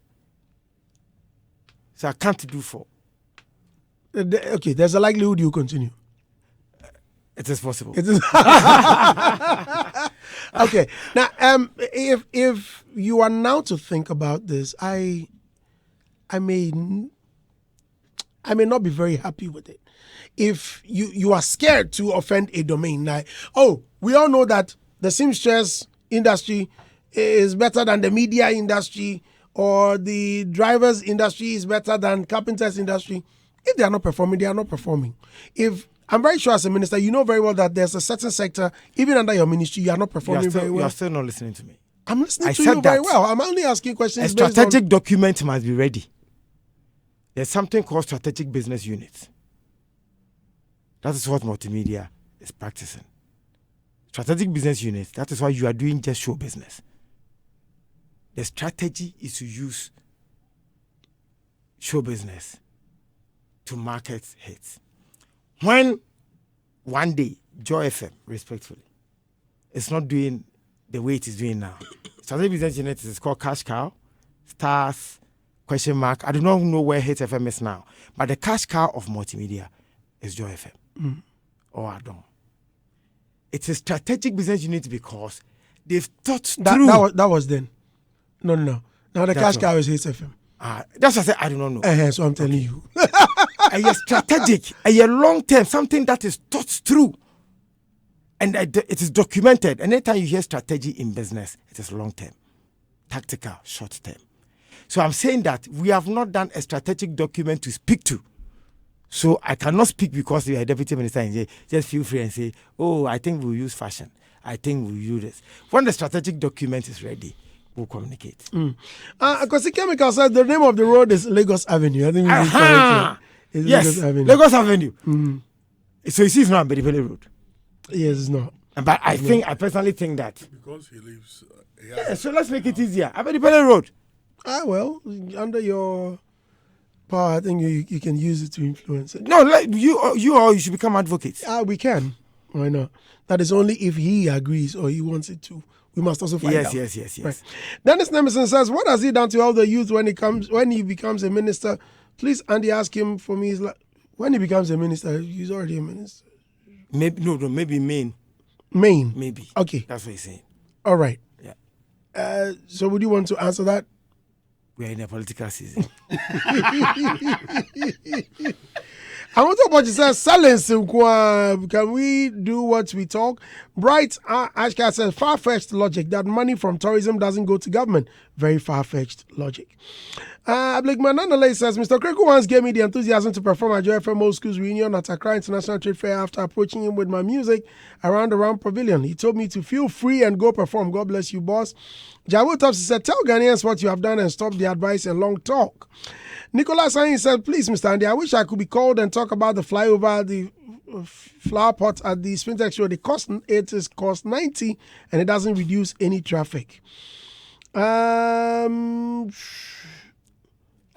So I can't do 4. Okay, there's a likelihood you continue. It is possible. It is. Okay. Now, if you are now to think about this, I may not be very happy with it. If you are scared to offend a domain, like, oh, we all know that the seamstress industry is better than the media industry, or the drivers industry is better than carpenters industry. If they are not performing, they are not performing. If I'm very sure as a minister, you know very well that there's a certain sector, even under your ministry, you are not performing very You well. are still not listening to me. I'm listening I to said you very that. well. I'm only asking A questions based strategic document must be ready. There's something called strategic business units. That is what multimedia is practicing. Strategic business units, that is why you are doing just show business. The strategy is to use show business to market hits. When one day, Joy FM, respectfully, it's not doing the way it is doing now. Strategic business unit is called Cash Cow, Stars, question mark. I do not know where Hit FM is now, but the cash cow of multimedia is Joy FM or Adon. It's a strategic business unit because they've thought through. That was then. No. Now the cash cow is Hit FM. That's what I said. I do not know. So I'm telling you. A strategic, a long term, something that is thought through. And it is documented. And anytime you hear strategy in business, it is long term, tactical, short term. So I'm saying that we have not done a strategic document to speak to. So I cannot speak because you are a deputy minister and say, just feel free and say, oh, I think we'll use fashion. I think we'll use this. When the strategic document is ready, we'll communicate. Because the chemical said the name of the road is Lagos Avenue. I think it's yes, Lagos Avenue. So you see it's not Mbedipele Road. Yes, it's not. But I personally think that. Because he lives. So let's make it easier. Mbedipele Road. Well, under your power, I think you can use it to influence it. No, you should become advocates. We can. Why not? That is only if he agrees or he wants it to. We must also find out. Yes. Right. Dennis Nemeson says, what has he done to all the youth when he becomes a minister? Please, Andy, ask him for me. When he becomes a minister, he's already a minister. Maybe Maine. Maybe. Okay. That's what he's saying. All right. Yeah. So would you want to answer that? We are in a political season. I want to talk about you said silence. Can we do what we talk? Bright Ashka says far-fetched logic that money from tourism doesn't go to government. Very far-fetched logic. Abligman Nandale says Mr. Okraku once gave me the enthusiasm to perform at Joy FM Old Schools reunion at Accra International Trade Fair after approaching him with my music around the Round Pavilion. He told me to feel free and go perform. God bless you, boss. Jawu Topsy said, tell Ghanaians what you have done and stop the advice and long talk. Nicolas Sain said, please, Mr. Andy, I wish I could be called and talk about the flyover, the flower pot at the Spintex Road. It is cost 90 and it doesn't reduce any traffic.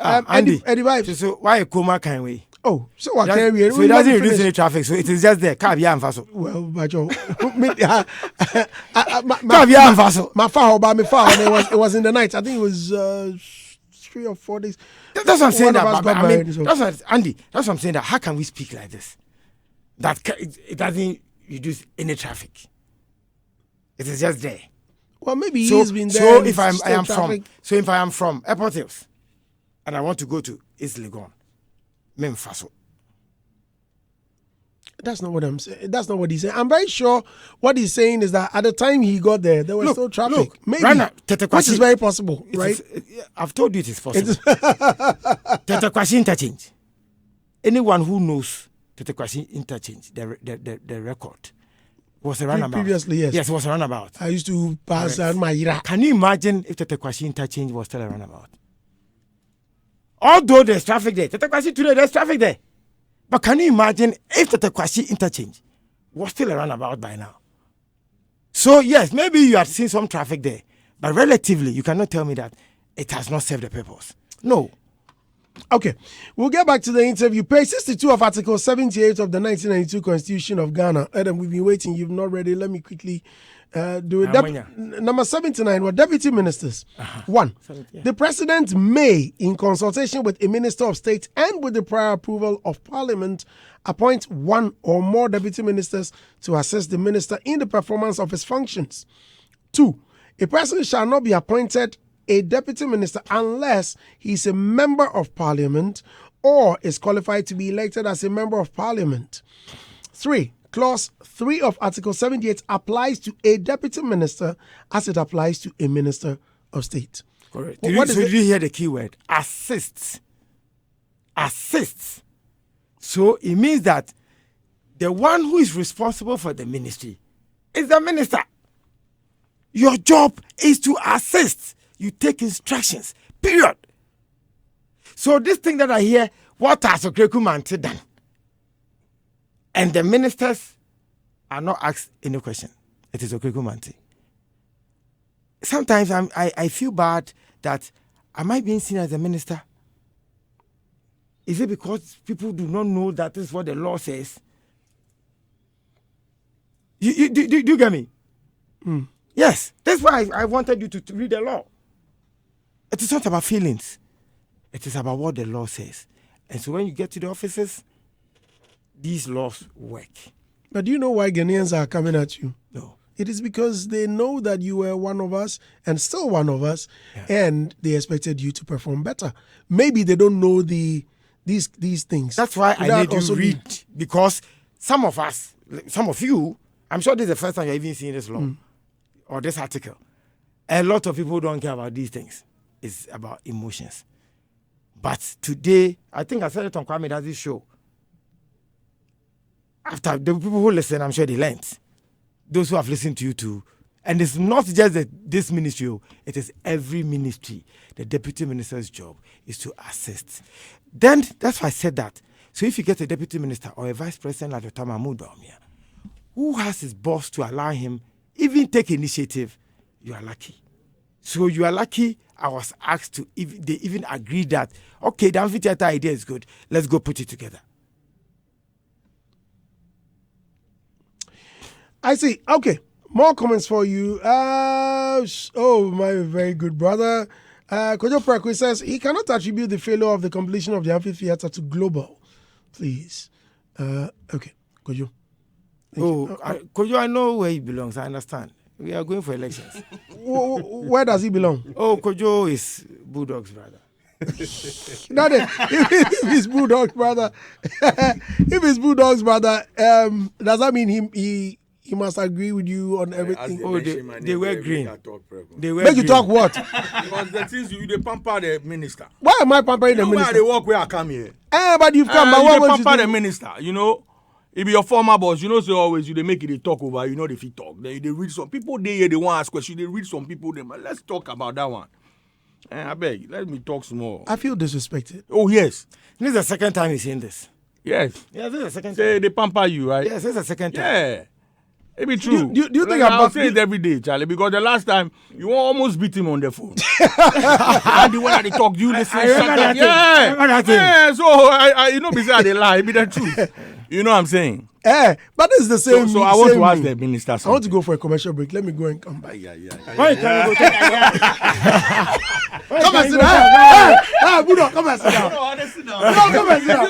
Andy, Eddie so why Kuma can we? Oh, so what can we? So it doesn't reduce any traffic, so it is just there. Well, Bajo, my father, it was in the night. I think it was 3 or 4 days. That's what I'm saying. Andy, that's what I'm saying. That how can we speak like this? That it doesn't reduce any traffic. It is just there. Well, maybe he's been there. So if I am from Airport Hills, and I want to go to East Legon, Memfaso. That's not what I'm saying. That's not what he's saying. I'm very sure what he's saying is that at the time he got there was still traffic. Maybe, which is very possible, right? I've told you it is possible. Tetekwasi interchange. Anyone who knows Tetekwasi interchange, the record was a runabout. Previously, yes. Yes, it was a runabout. I used to pass my Iraq. Can you imagine if Tetekwasi interchange was still a runabout? Although there's traffic there, Tetekwasi today there's traffic there. But can you imagine if the Tetekwasi interchange was still a runabout by now? So yes, maybe you had seen some traffic there, but relatively, you cannot tell me that it has not served the purpose. No. Okay, we'll get back to the interview. Page 62 of Article 78 of the 1992 Constitution of Ghana. Adam, we've been waiting. You've not read it. Let me quickly do it. Number 79 were deputy ministers. 1. The president may, in consultation with a minister of state and with the prior approval of parliament, appoint one or more deputy ministers to assist the minister in the performance of his functions. 2. A person shall not be appointed a deputy minister unless he is a member of parliament or is qualified to be elected as a member of parliament. 3. Clause 3 of Article 78 applies to a deputy minister as it applies to a minister of state. Correct. Did you hear the key word? Assists. Assists. So it means that the one who is responsible for the ministry is the minister. Your job is to assist. You take instructions. Period. So this thing that I hear, what has Okraku-Mantey done? And the ministers are not asked any question. It is Okraku-Mantey. Sometimes I feel bad that am I being seen as a minister? Is it because people do not know that this is what the law says? Do you get me? Yes. That's why I wanted you to read the law. It is not about feelings. It is about what the law says. And so when you get to the offices, these laws work. But do you know why Ghanaians are coming at you? No. It is because they know that you were one of us and still one of us, and they expected you to perform better. Maybe they don't know these things. That's why I That made you also read, because some of us, some of you, I'm sure this is the first time you're even seeing this law or this article. A lot of people don't care about these things. It's about emotions. But today, I think I said it on Kwame Dazi's show. After the people who listen, I'm sure they learned. Those who have listened to you too. And it's not just this ministry, it is every ministry. The deputy minister's job is to assist. Then, that's why I said that. So if you get a deputy minister or a vice president like Dr. Mahmoud Bawumia, who has his boss to allow him even take initiative, you are lucky. So you are lucky. I was asked to, they even agreed that, okay, the amphitheater idea is good. Let's go put it together. I see. Okay. More comments for you. My very good brother. Kojo Okraku says he cannot attribute the failure of the completion of the amphitheater to global. Please. Okay. Kojo. Kojo, I know where he belongs. I understand. We are going for elections. Where does he belong? Kojo is Bulldog's brother. Not if he's Bulldog's brother. If he's Bulldog's brother, does that mean he must agree with you on everything? They were green. They were Make you talk what? Because the things you they pamper the minister. Why am I pampering the minister? They walk where I come here. But you've come. But You what dey was you pamper the doing? minister, you know. If your former boss, you know, so always you they make it they talk over, you know, they fit talk. Then they read some people they hear they want to ask questions. They read some people them. Let's talk about that one. I beg, let me talk some more. I feel disrespected. Oh yes, This is the second time he's saying this. yes. Yeah, this is the second Say time. they pamper you, right? Yes, this is the second time. Yeah. It be true. Do you think I'll about say it every day, Charlie? Because the last time you almost beat him on the phone. And the way that they talk, you listen. I remember that thing. I remember that thing. Yeah. So I you know, besides they lie, it be the truth. You know what I'm saying? But this is the same. So I want same to ask me. the minister I want to something. go for a commercial break. Let me go and come back. Why can't you go take Come and sit down. Hey, Buddha, come and sit down. No, No, come and sit down.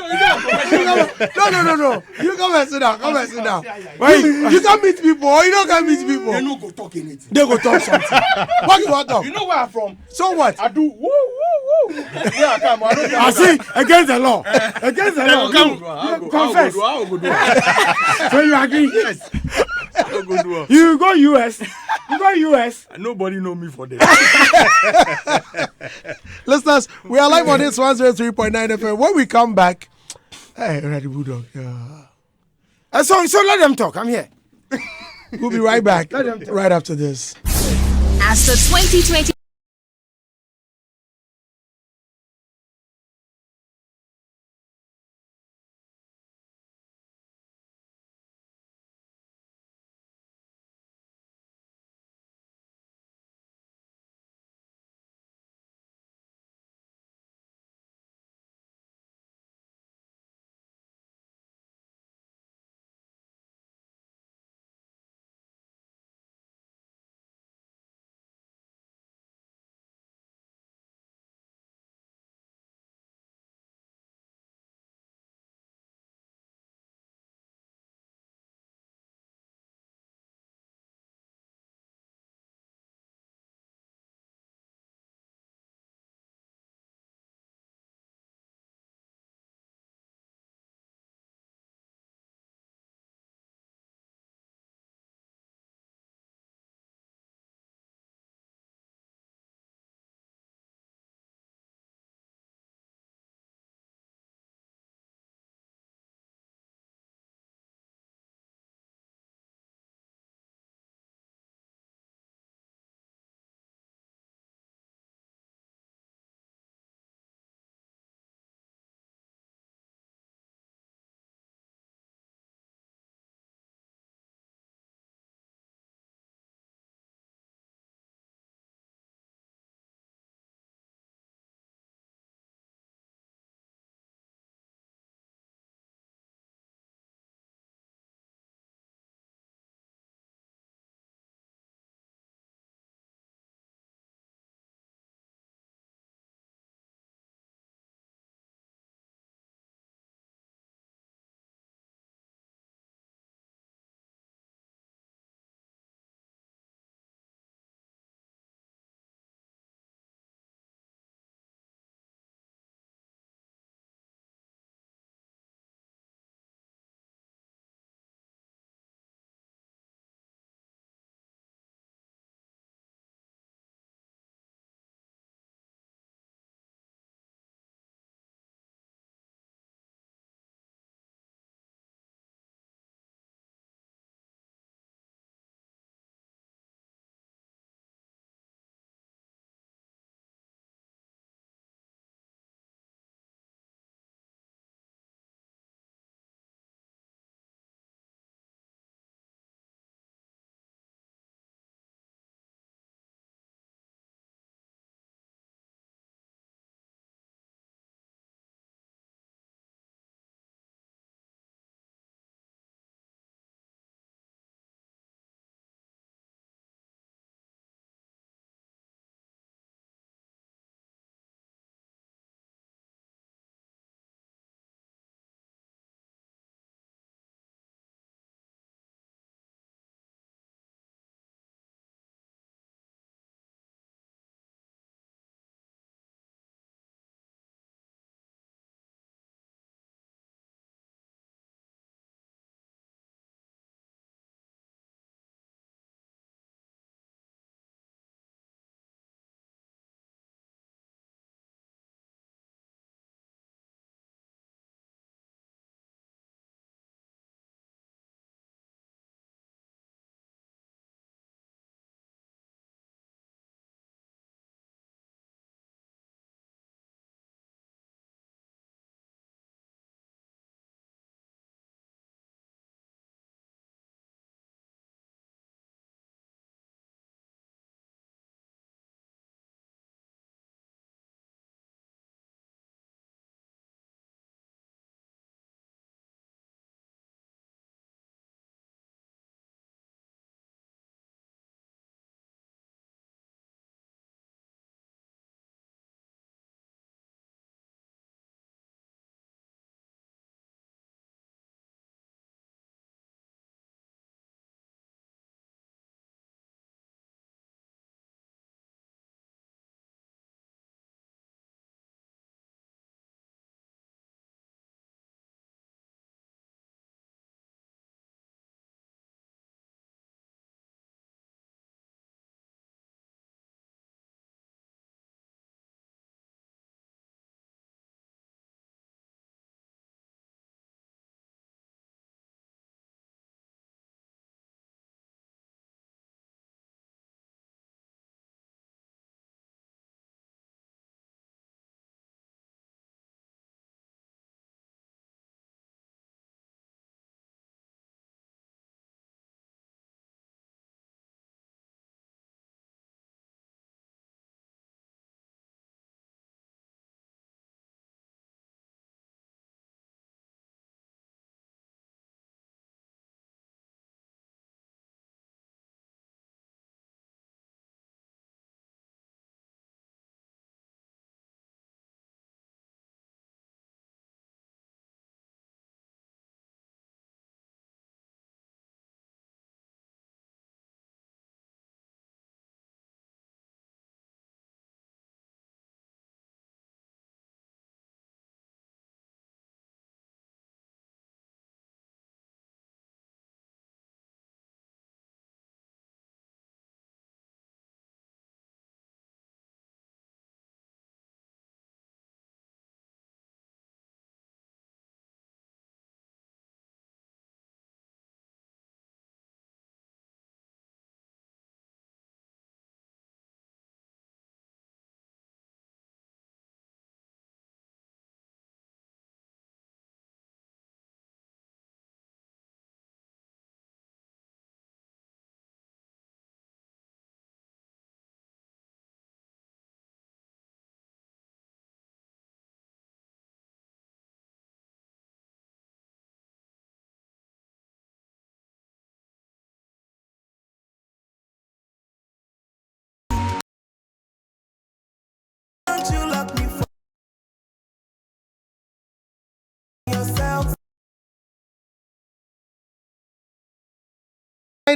No. You come and sit down. Come and sit down. You can meet people or you don't can meet people. They no go talk anything. They go talk something. What you want to talk? You know where I'm from? So what? I do woo woo woo. Where I come, I don't I see, against the law. Against the law. Confess. I'll go do it. So you agree? Yes. I'll go do it. You go US. You go US. Nobody know me for that. Listeners, we are live on this 103.9 FM. When we come back, hey, Ready Bulldog. Yeah. So let them talk. I'm here. We'll be right back right after this. As the 2020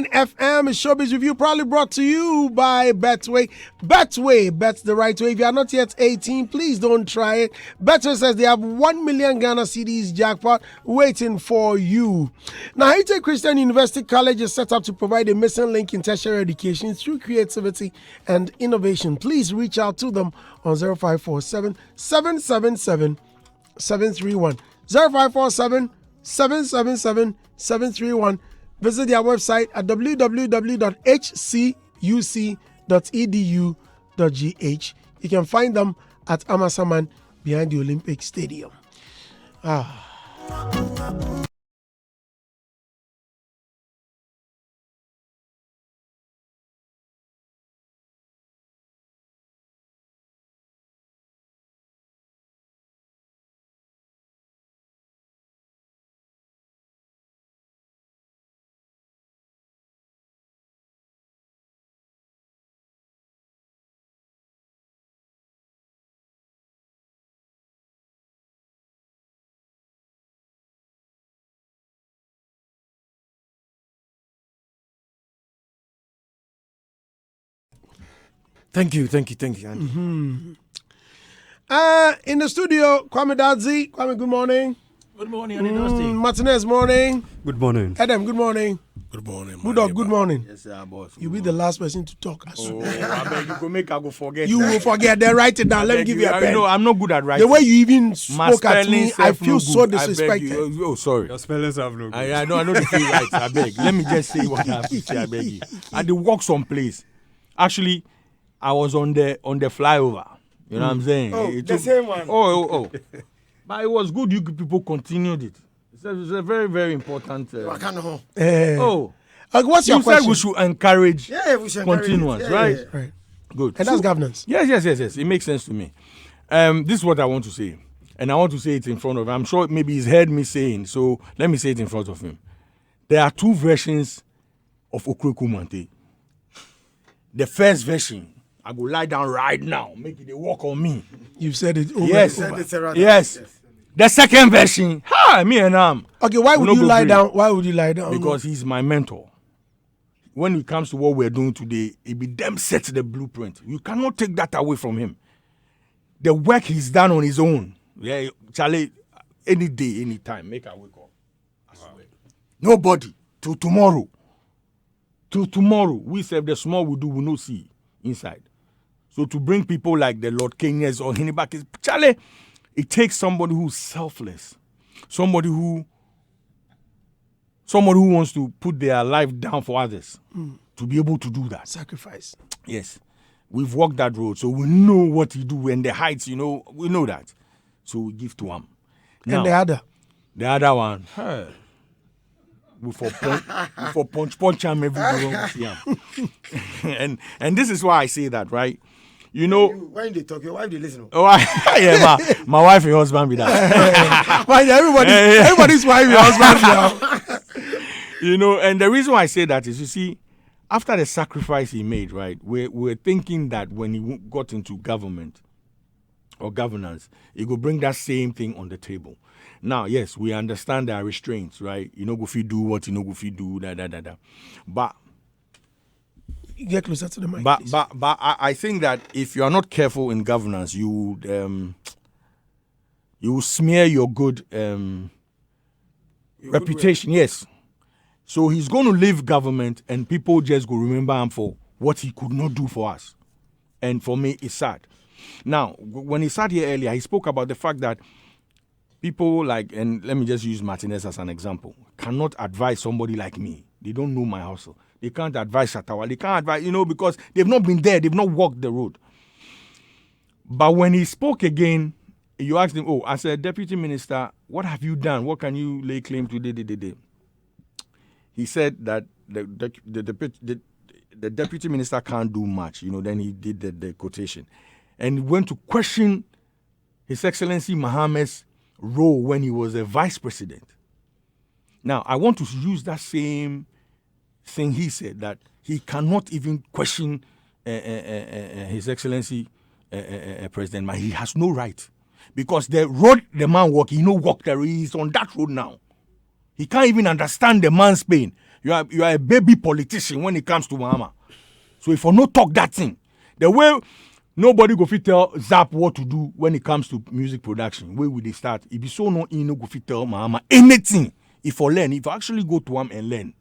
FM Showbiz Review, proudly brought to you by Betway. Betway, bets the right way. If you are not yet 18, please don't try it. Betway says they have 1 million Ghana cedis jackpot waiting for you. Now, Haiti Christian University College is set up to provide a missing link in tertiary education through creativity and innovation. Please reach out to them on 0547 777 731. 0547 777 731. Visit their website at www.hcuc.edu.gh. You can find them at Amasaman behind the Olympic Stadium. Thank you, Andy. In the studio, Kwame Dadzi. Kwame, good morning. Good morning, Andy. Martinez, morning. Good morning. Adam, good morning. Good morning. Budok, good morning. Yes, sir, boss. You'll be the last person to talk. I I go make I go forget. You will forget. Then write it down. Let me give you a pen. No, I'm not good at writing. The way you even spoke at me, I feel no so good. I beg disrespected. you. Oh, sorry. Your spellings have no good. I know the feel right. I beg. Let me just say what I have to say. I beg you. I did work someplace. Actually, I was on the flyover. You know what I'm saying? The same one. Oh. But it was good. You people continued it. It's a very, very important. What's your You said question? we should encourage we should continuance, encourage it. right? Right. Good. And that's governance. Yes. It makes sense to me. This is what I want to say. And I want to say it in front of him. I'm sure maybe he's heard me saying, so let me say it in front of him. There are two versions of Okraku-Mantey. The first version, I go lie down right now, make it a walk on me. You've said it over Yes. and over. Yes. The second version, me and him. Okay, why would No you go lie green. down? Why would you lie down? Because he's my mentor. When it comes to what we're doing today, it be them sets the blueprint. You cannot take that away from him. The work he's done on his own. Yeah, Charlie, any day, any time, make a wake up. I swear. Nobody till tomorrow. Till tomorrow, we serve the small we do, we no see inside. So to bring people like the Lord Kenyas or Hinibak, Charlie, it takes somebody who's selfless, somebody who wants to put their life down for others to be able to do that. Sacrifice. Yes. We've walked that road, so we know what he do and the heights, we know that. So we give to him. Now, And the other. the other one, we for punch him every day when we see him. and this is why I say that, right? When they talk, your wife they listen. Oh, yeah, my wife and husband be that. Everybody's wife and husband now. And the reason why I say that is, you see, after the sacrifice he made, right, we're thinking that when he got into government or governance, he could bring that same thing on the table. Now, yes, we understand there are restraints, right? Go if you do what go if you do, But Get closer to the mic. But please. I think that if you are not careful in governance, you will smear your good reputation. Yes. So he's going to leave government, and people just go remember him for what he could not do for us. And for me, it's sad. Now, when he sat here earlier, he spoke about the fact that people like, and let me just use Martinez as an example, cannot advise somebody like me. They don't know my hustle. They can't advise Shatawa. They can't advise, because they've not been there. They've not walked the road. But when he spoke again, you asked him, as a deputy minister, what have you done? What can you lay claim to? He said that the deputy minister can't do much. Then he did the quotation. And he went to question His Excellency Mohammed's role when he was a vice president. Now, I want to use that same thing he said, that he cannot even question His Excellency President, but he has no right. Because the road the man walk, he no walk there, he's on that road now. He can't even understand the man's pain. You are a baby politician when it comes to Mahama. So if you no talk that thing, the way nobody go fit tell Zap what to do when it comes to music production, where will they start? If you so no go fit tell Mahama anything. If you learn, if you actually go to him and learn.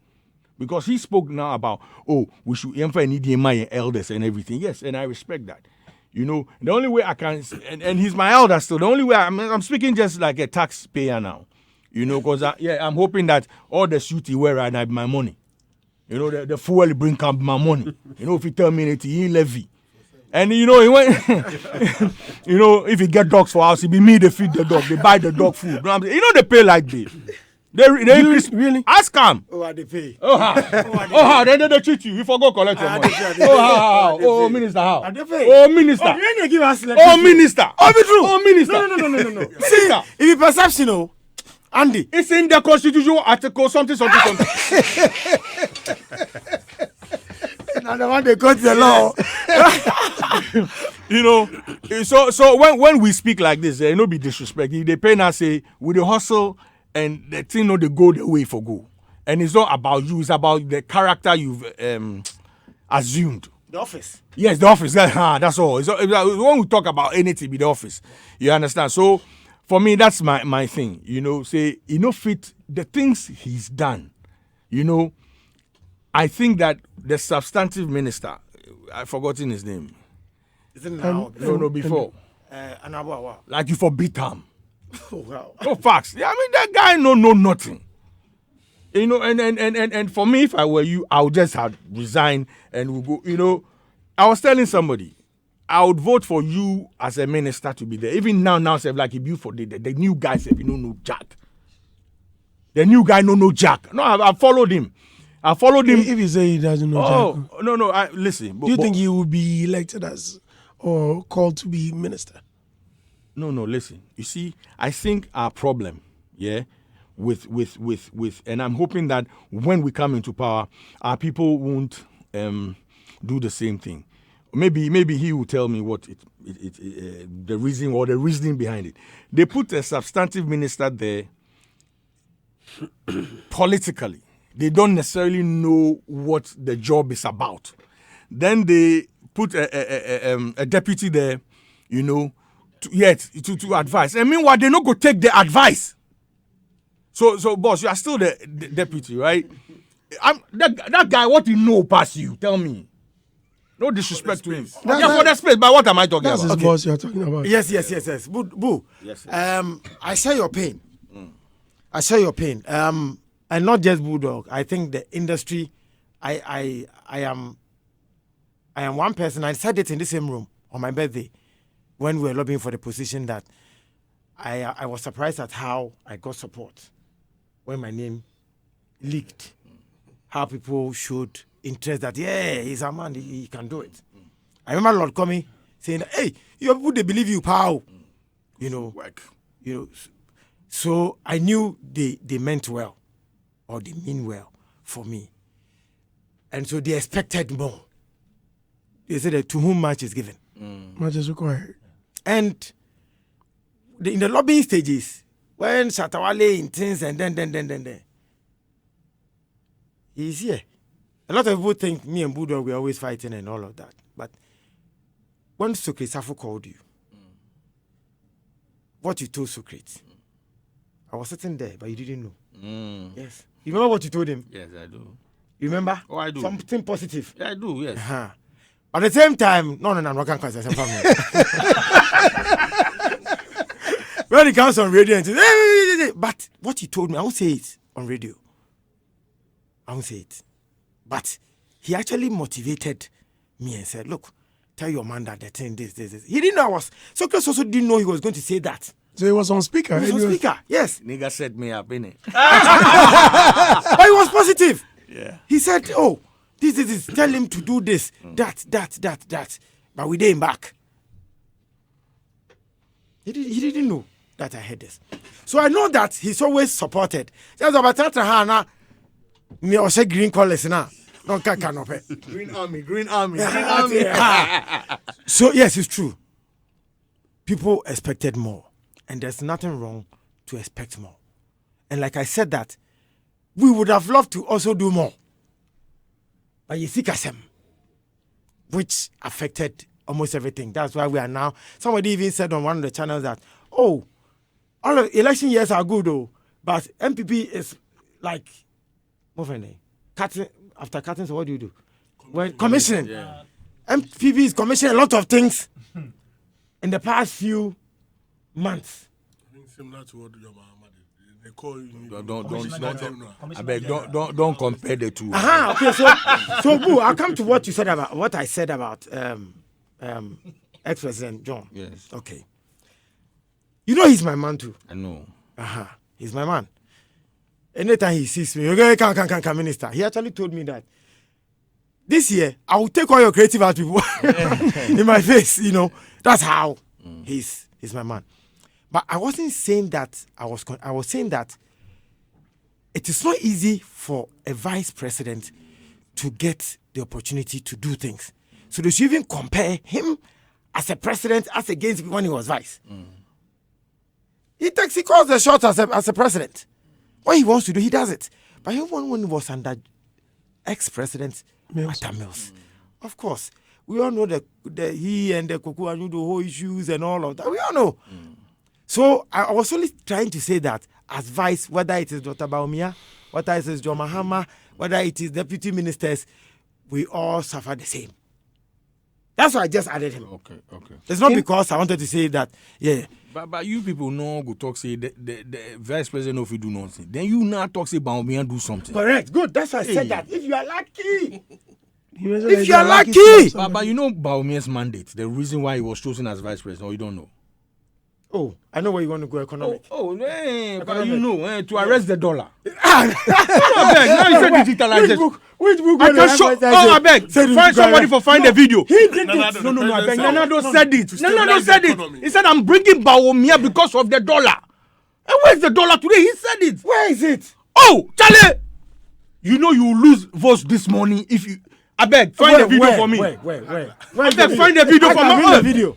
Because he spoke now about, we should aim for an EDMI and elders and everything. Yes, and I respect that. You know, the only way I can, and he's my elder still, the only way I'm speaking just like a taxpayer now. You know, because I'm hoping that all the suit he wear right now be my money. You know, the fuel he bring come my money. You know, if he tell me anything, he levy. And you know, he went, you know, if he get dogs for house, it be me they feed the dog, they buy the dog food. You know, they pay like this. They really ask him. Oh, they pay. Then they cheat you. You forgot collect your money. Oh, minister, how? Oh, minister. Oh, you give us Oh, minister. Oh, be true. Oh, minister. No. See, if you perception, Andy, it's in the constitution article something. Now the one they got the law. You know, so when we speak like this, no be disrespect. They pay now say with the hustle and the thing they go the way for go. And it's not about you, it's about the character you've assumed. The office. Yes, the office. That's all. It's when we talk about anything, be the office. You understand? So for me, that's my thing. You know, say, fit the things he's done. You know, I think that the substantive minister, I've forgotten his name. Isn't now? No, before. Anabawa. Like you forbid him. Oh, wow. No facts. Yeah, I mean, that guy know nothing. You know, and for me, if I were you, I would just have resigned and we'll go, you know. I was telling somebody, I would vote for you as a minister to be there. Even now, say like if you for the new guy said, no Jack. The new guy no Jack. No, I followed him. If you say he doesn't know Jack. No, listen. Do you think he will be elected as or called to be minister? No, listen. You see, I think our problem, with and I'm hoping that when we come into power, our people won't do the same thing. Maybe he will tell me what the reason or the reasoning behind it. They put a substantive minister there politically. They don't necessarily know what the job is about. Then they put a deputy there, you know, to advise. And meanwhile, they not go take the advice. So boss, you are still the deputy, right? That guy, what he know past you? Tell me. No disrespect to him. For the space, but what am I talking about? That's his boss you're talking about. Yes. Boo. Yes. I share your pain. I share your pain. And not just Bulldog. I think the industry. I am one person. I said it in the same room on my birthday when we were lobbying for the position that I was surprised at how I got support when my name leaked. How people showed interest that he's a man, he can do it. I remember Lord Comey saying, "Hey, your people they believe you, pal." You know, work. You know, so I knew they meant well, or they mean well for me, and so they expected more. They said that to whom much is given, much is required. And in the lobbying stages, when Shatawale intends and then he's here. A lot of people think me and Bulldog we're always fighting and all of that. But when Socrates Safo called you, what you told Socrates, I was sitting there, but you didn't know. Yes. You remember what you told him? Yes, I do. You remember? Oh, I do. Something positive. Yeah, I do, yes. Uh-huh. At the same time, no, I'm not going to family. When it comes on radio, and says, but what you told me, I won't say it on radio. I won't say it. But he actually motivated me and said, look, tell your man that the thing, this. He didn't know I was. Socrates also didn't know he was going to say that. So he was on speaker. He was on speaker, yes. Nigga set me up, innit? But he was positive. Yeah. He said, oh, this. Tell him to do this, that. But we didn't back. He didn't know that I had this. So I know that he's always supported. Just about that, me or say green colors now. No canopy. Green army. So yes, it's true. People expected more, and there's nothing wrong to expect more. And like I said that, we would have loved to also do more. But you see, Kasem, which affected almost everything. That's why we are now. Somebody even said on one of the channels that, all of election years are good, though, but MPP is like, cutting after cutting. So what do you do? Well, commissioning. Yeah. MPP is commissioning a lot of things in the past few months. Similar to what your mama did. They call you. Don't compare the two. Okay, so Boo, I'll come to what you said about what I said about ex-president John. Yes. Okay. You know he's my man too. I know. He's my man. Anytime he sees me, okay, can minister. He actually told me that this year I will take all your creative art people in my face. You know, that's how he's my man. But I wasn't saying that. I was saying that it is not easy for a vice president to get the opportunity to do things. So they should even compare him as a president as against when he was vice. He calls the shots as a president. What he wants to do, he does it. But even when he was under ex-president Atta Mills, of course, we all know that he and the Kuku and the whole issues and all of that. We all know. So I was only trying to say that as vice, whether it is Dr. Baumia, whether it is John Mahama, whether it is deputy ministers, we all suffer the same. That's why I just added him. Okay. It's not because I wanted to say that, yeah. But you people know go talk say the vice president if you do nothing. Then you now talk say Baumia do something. Correct. Good. That's why I said that. If you are lucky. If you are lucky. But you know Baumia's mandate, the reason why he was chosen as vice president, or you don't know? Oh, I know where you want to go economic. But you know, to arrest the dollar. Now you say digitalization. Which book? I can show. I beg. Find somebody for find the video. He did it. No, I beg. Nanado said it. Nanado said it. He said, I'm bringing Baumia because of the dollar. And where's the dollar today? He said it. Where is it? Oh, Charlie. You know you lose votes this morning if you. I beg. Find the video for me. Where? I beg. Find the video for me. The video.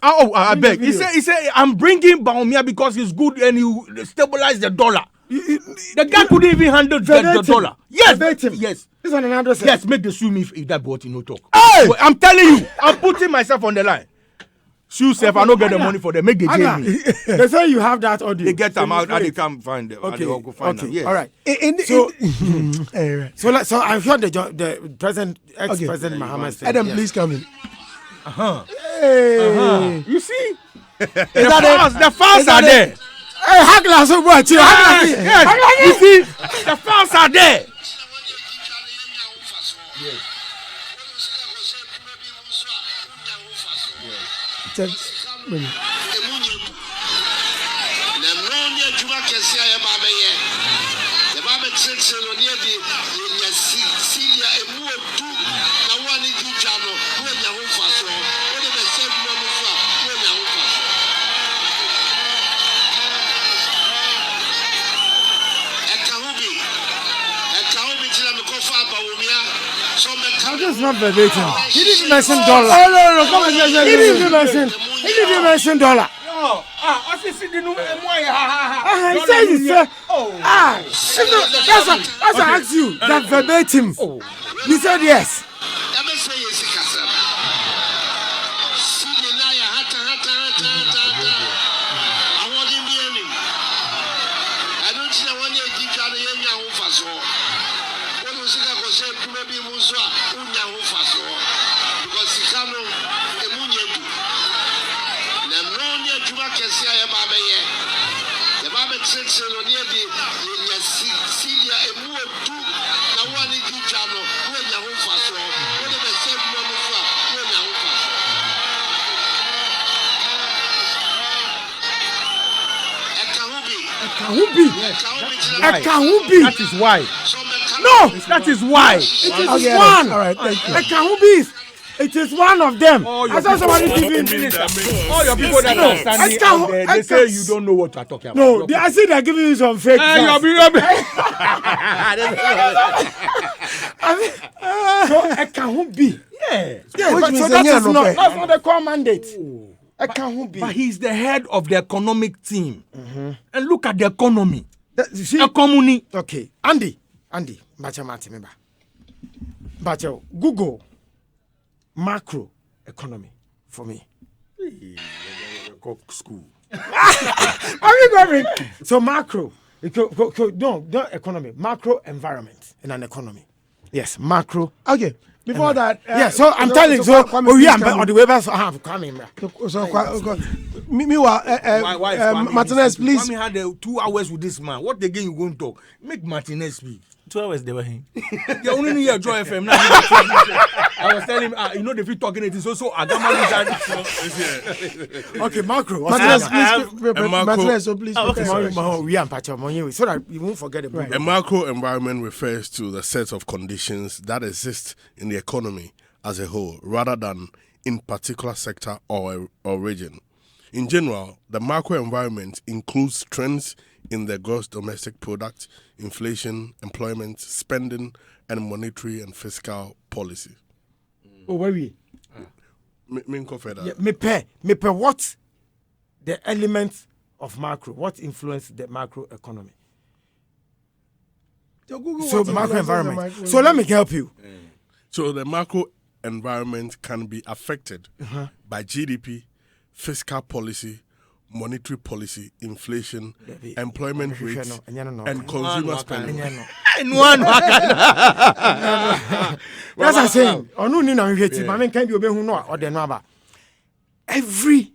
I beg. He said, I'm bringing Baumia because he's good and he stabilize the dollar. The guy couldn't even handle the dollar. Yes. Yes. This one another said. Yes, make the sue me if that bought no talk. Hey! I'm telling you, I'm putting myself on the line. Sue self, I don't get the money for them. Make the jail me. They say you have that audio. They get them out and they come find them. Okay. Go find them. Yes. All right. So I heard the president, ex-president Muhammad said. Adam, please come in. Hey. You see? The files are there. Hey, Hagla, so what? Yes. You see? The files are there. That's not verbatim. He didn't mention dollar. No. Come on, he didn't mention dollar. He said he said. That's what I asked you. That verbatim. He said yes. That is why. No, that is why. It is one. All right, thank you. It is one of them. I saw somebody giving all your people that are standing out there, they say you don't know what you are talking about. No, I see they're giving you some fake. So it can't be. Yeah. But so that's not the core mandate. But he's the head of the economic team. And look at the economy. You see, A communi. okay, Andy, Bacha Mati, remember. Bacha, Google macro economy for me. School. Are you going? So macro, don't economy, macro environment in an economy. Yes, macro. Okay. Before that, Yeah, so I'm telling you, so we are on the way back. So I have coming. Meanwhile, Martinez, please. Kwame had 2 hours with this man. What again you going to talk? Make Martinez speak. 2 hours they were here. They only need a Joy FM now. I was telling him, you know, if you talking it is also Agama. Okay, macro. Martinez, macro- Martinez, so please. We are Pacha, so that you won't forget about A macro environment refers to the set of conditions that exist in the economy as a whole, rather than in particular sector or region. In general, the macro environment includes trends in the gross domestic product, inflation, employment, spending, and monetary and fiscal policy. Oh, where we? Me go further. Yeah, me pay what the elements of macro, what influence the macro economy. So macro environment. So let me help you. So the macro environment can be affected by GDP, fiscal policy, monetary policy, inflation, employment rates, and consumer spending. That's what I'm saying. Every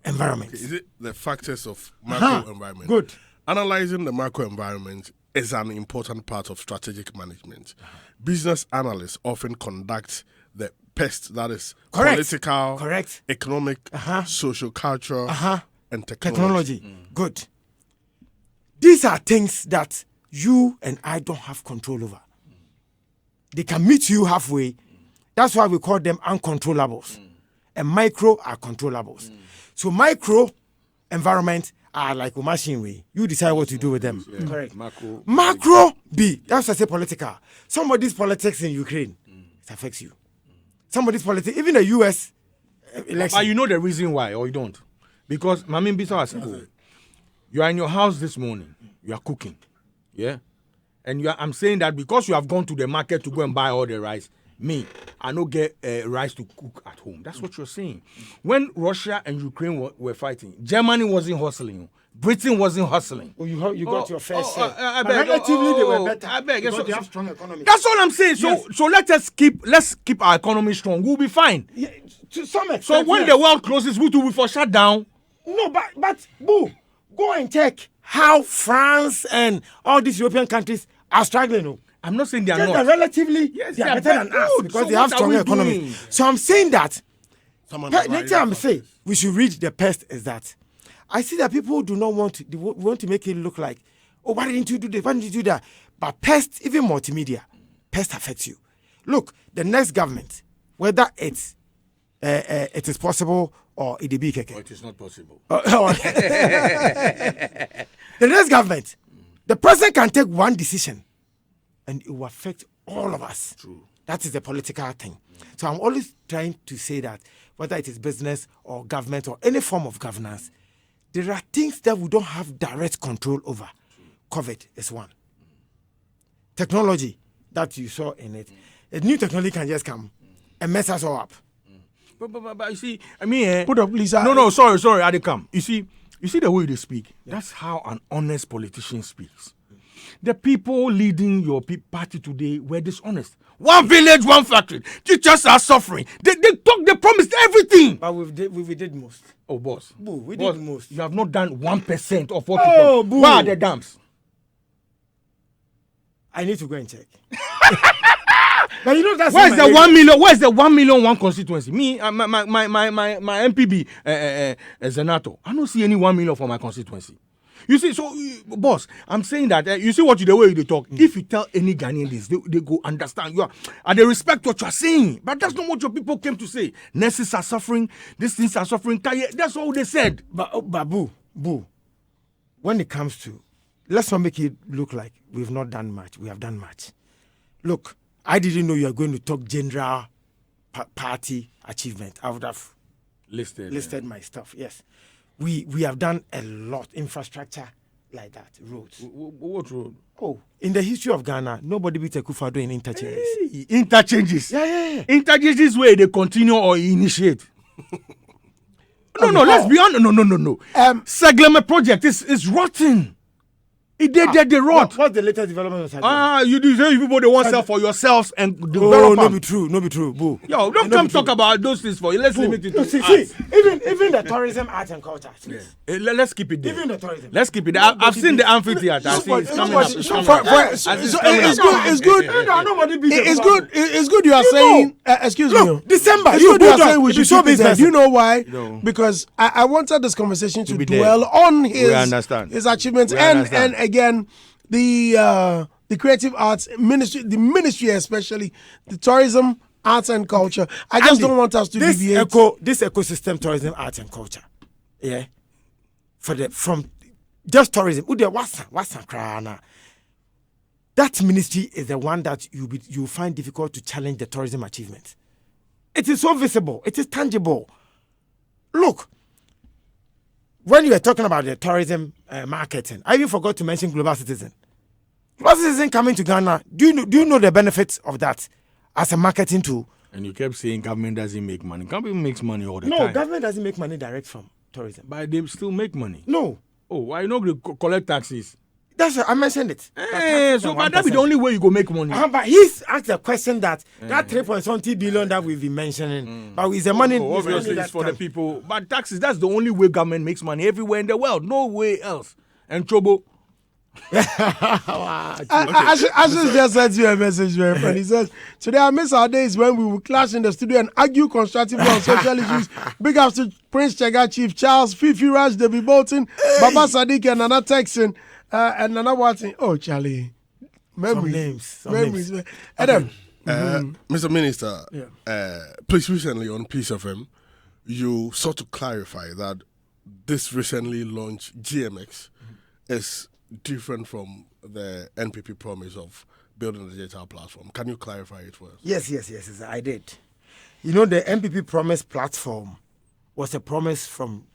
environment. Is it the factors of macro environment? Good. Analyzing the macro environment is an important part of strategic management. Business analysts often conduct the PEST, that is political, economic, social, cultural, and technology. Good. These are things that you and I don't have control over. They can meet you halfway. That's why we call them uncontrollables. And micro are controllables. So micro environment are like a machine way. You decide what to do with them. Correct. Macro B. That's why I say political. Somebody's politics in Ukraine, it affects you. Somebody's politics, even the US election. But you know the reason why, or you don't? Because Mamin Bisa was simple. You are in your house this morning. You are cooking. Yeah? And I'm saying that because you have gone to the market to go and buy all the rice, I don't get rice to cook at home. That's what you're saying. When Russia and Ukraine were fighting, Germany wasn't hustling. Britain wasn't hustling. Oh, you got your fair share. I beg. Relatively, they were better. I beg. Because they have strong economy. That's all I'm saying. So let's keep our economy strong. We'll be fine. Yeah, to some extent. So when the world closes, we will for shut down. No, but boo, go and check how France and all these European countries are struggling. Oh. I'm not saying they are Just not. Relatively, they are better than us because they have stronger economy. So I'm saying that. Next time I'm saying we should read the PEST is that I see that people do not want to make it look like, oh, why didn't you do this? Why didn't you do that? But PEST, even multimedia, PEST affects you. Look, the next government, whether it is possible or it be keke. Oh, it is not possible. The next government, the president can take one decision and it will affect all of us. True. That is the political thing. So I'm always trying to say that whether it is business or government or any form of governance, there are things that we don't have direct control over. COVID is one. Technology that you saw in it. A new technology can just come and mess us all up. But you see, I mean, Put up, please. No, sorry, I didn't come. You see the way they speak. That's how an honest politician speaks. The people leading your party today were dishonest. One village, one factory. Teachers are suffering. They promised everything. But we did most. Oh, boss. Boo, we Boss, did most. You have not done 1% of what Oh, you promised. boo. Where are the dams? I need to go and check. But you know that's Where's the 1 million? Where's the 1 million one constituency? Me, my MPB, Zenato. I don't see any 1 million for my constituency. You see, so boss, I'm saying that you see what the way they talk. If you tell any Ghanaian this, they go understand you are, and they respect what you are saying. But that's not what your people came to say. Nurses are suffering. These things are suffering. That's all they said. But boo. When it comes to, let's not make it look like we've not done much. We have done much. Look, I didn't know you are going to talk general party achievement. I would have listed my stuff. Yes, we have done a lot. Infrastructure, like that. Roads. What road? Oh, in the history of Ghana, nobody beat a Akufo-Addo in interchanges. Interchanges. Yeah. Interchanges where they continue or initiate. No, let's be honest. No. Segleme project is rotten. They rot. What's the latest development of Segleme? You deserve people they want to sell for yourselves and develop. No be true. Boo. Yo, don't come talk about those things for you. Let's limit it to see, arts. even the tourism, arts and culture. Let's keep it there. Even the tourism. Let's keep it there. I've seen the amphitheater. I see it's coming up. It's good. It's good. You are saying. Excuse me. December. It's good. You are saying we should show business. You know why? Because I wanted this conversation to dwell on his achievements and again the creative arts ministry, the ministry especially the tourism, arts and culture. I just don't want us to deviate. This ecosystem, tourism, arts and culture. Yeah. From just tourism. That ministry is the one that you find difficult to challenge the tourism achievements. It is so visible. It is tangible. Look, when you were talking about the tourism marketing, I even forgot to mention Global Citizen. Global Citizen coming to Ghana, do you know the benefits of that as a marketing tool? And you kept saying government doesn't make money. Government makes money all the time. No, government doesn't make money direct from tourism. But they still make money. No. Oh, why not collect taxes? That's I mentioned it. But that be the only way you go make money. But he's asked a question that 3.20 billion that we've been mentioning, but with the money, obviously it's for the people. But taxes, that's the only way government makes money everywhere in the world. No way else. And trouble. Ashes just sent you a message, my friend. He says, today I miss our days when we would clash in the studio and argue constructively on social issues. Big ups to Prince Chega, Chief Charles, Fifi Raj, Debbie Bolton, Baba Sadiq, and Nana Texan. And Nana Watson. Oh, Charlie. Memories. Some names. Adam. Mr. Minister, please, recently on Peace FM, you sought to clarify that this recently launched GMX is different from the NPP promise of building a digital platform. Can you clarify it for us? Yes, I did. You know, the NPP promise platform was a promise from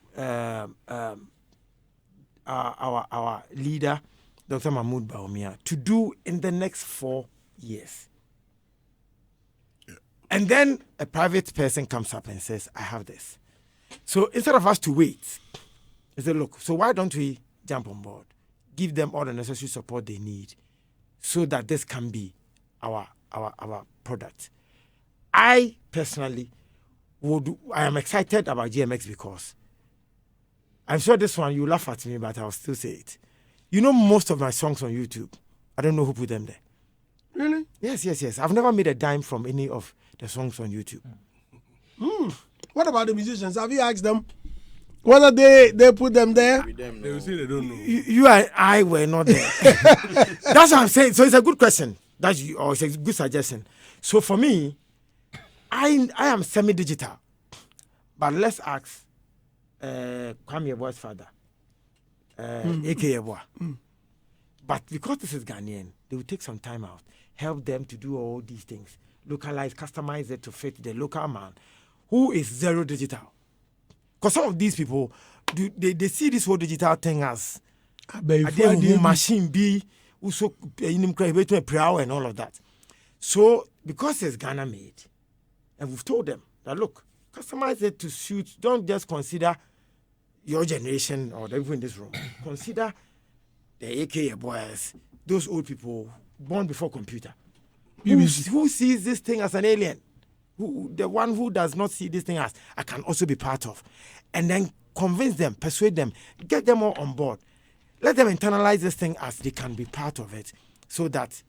our leader, Dr. Mahmoud Bawumia, to do in the next 4 years. Yeah. And then a private person comes up and says, I have this. So instead of us to wait, he said, look, so why don't we jump on board, give them all the necessary support they need so that this can be our product. I personally I am excited about GMX because I'm sure this one, you laugh at me, but I'll still say it. You know most of my songs on YouTube, I don't know who put them there. Really? Yes. I've never made a dime from any of the songs on YouTube. What about the musicians? Have you asked them whether they put them there? They will say they don't know. You and I were not there. That's what I'm saying. So it's a good question. Or it's a good suggestion. So for me, I am semi-digital. But let's ask Kwame Yeboah's father, A.K. Yeboah. But because this is Ghanaian, they will take some time out, help them to do all these things, localize, customize it to fit the local man who is zero digital. Because some of these people, they see this whole digital thing as a machine be also and all of that. So because it's Ghana made, and we've told them that look, customize it to suit. Don't just consider your generation or the people in this room. Consider the AK boys, those old people born before computer, who sees this thing as an alien, the one who does not see this thing as I can also be part of, and then convince them, persuade them, get them all on board, let them internalize this thing as they can be part of it, so that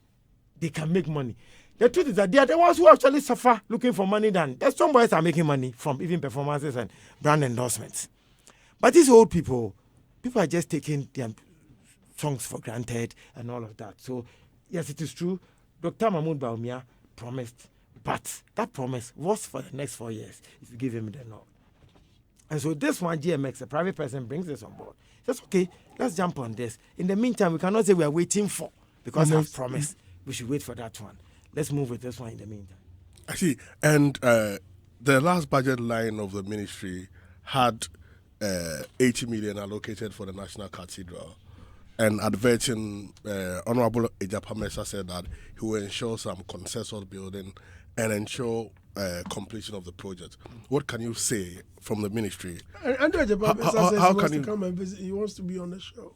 they can make money. The truth is that they are the ones who actually suffer looking for money than there's some boys are making money from even performances and brand endorsements. But these old people are just taking their songs for granted and all of that. So, yes, it is true. Dr. Mahmoud Bawumia promised, but that promise was for the next 4 years if you give him the nod. And so this one, GMX, a private person, brings this on board. Says, okay, let's jump on this. In the meantime, we cannot say we are waiting for, because I've promised we should wait for that one. Let's move with this one in the meantime. I see. And the last budget line of the ministry had 80 million allocated for the National Cathedral. and adverting, Honorable Ejapamesa said that he will ensure some consensus building and ensure completion of the project. What can you say from the ministry? Andrew Ejapamesa says he how wants can to you come and visit. He wants to be on the show.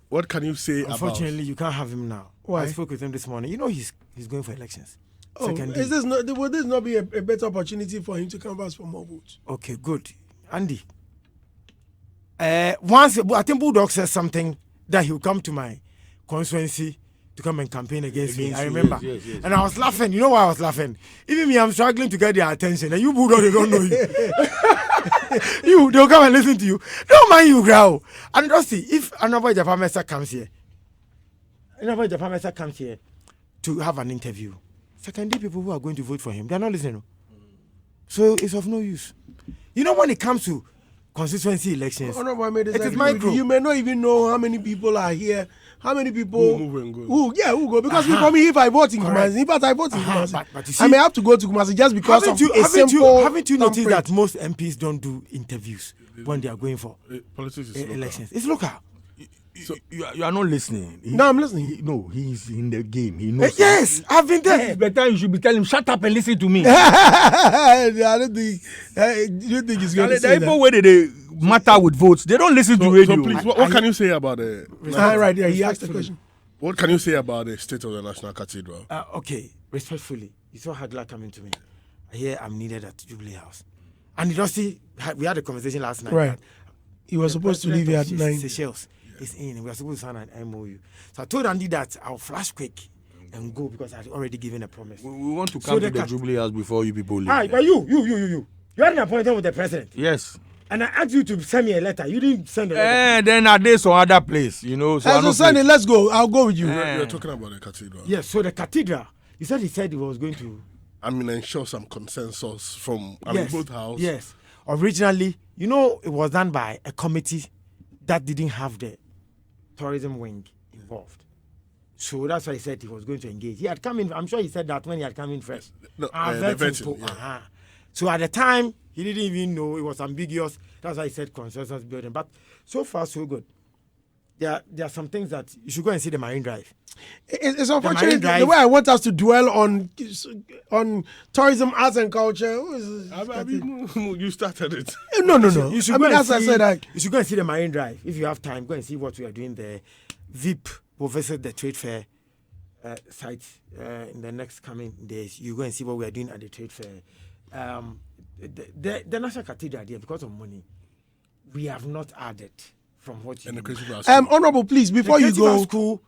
What can you say Unfortunately, you can't have him now. Why? I spoke with him this morning. You know he's going for elections. Oh, Second is day. this not? Would this not be a better opportunity for him to canvass for more votes? Okay, good. Andy. Once I think Bulldog says something that he'll come to my constituency to come and campaign against me. I remember. Yes. And I was laughing. You know why I was laughing? Even me, I'm struggling to get their attention. And you Bulldog, they don't know you. They'll come and listen to you. Don't mind you, growl. And just see, if another Japamesa comes here, to have an interview, secondly, people who are going to vote for him, they're not listening. So it's of no use. You know, when it comes to constituency elections, it is micro. You may not even know how many people are here, how many people Who move and go. who go. Because for me, if I vote in Kumasi, but you see, I may have to go to Kumasi just because of a simple. Haven't you noticed thumbprint. that most MPs don't do interviews when they are going for Politics is elections? It's local. So you are not listening. No, I'm listening. No, he's in the game. He knows. Yes, I've been there. It's better you should be telling him, shut up and listen to me. I don't think. You think he's going to The say people that? where they matter with votes, they don't listen to radio. So please, what can you say about the? Right there, he asked the question. What can you say about the state of the National Cathedral? Okay, respectfully, you saw Hagla coming to me. I hear I'm needed at Jubilee House. And you don't see, we had a conversation last night. Right. He was supposed to leave here at 9. Seychelles is in, and we are supposed to sign an MOU. So I told Andy that I'll flash quick and go because I had already given a promise. We want to come to the Jubilee House before you people leave. Hi, but you had an appointment with the president. Yes. And I asked you to send me a letter. You didn't send a letter. And then are there some other place, you know? So Sunday, let's go. I'll go with you. You're talking about the cathedral. Yes, so the cathedral, he said he was going to... ensure some consensus from both houses. Yes. Originally, you know, it was done by a committee that didn't have the tourism wing involved. So that's why he said he was going to engage. He had come in, I'm sure he said that when he had come in first. No, the vetting, yeah. So at the time, he didn't even know, it was ambiguous. That's why he said consensus building. But so far, so good. There are some things that you should go and see the Marine Drive. It's unfortunate the way I want us to dwell on tourism, arts and culture. You started it. No. You should you should go and see the Marine Drive. If you have time, go and see what we are doing there. VIP will visit the trade fair site in the next coming days. You go and see what we are doing at the trade fair. The National Cathedral there, because of money, we have not added from what you do. Honorable, please, before you go. School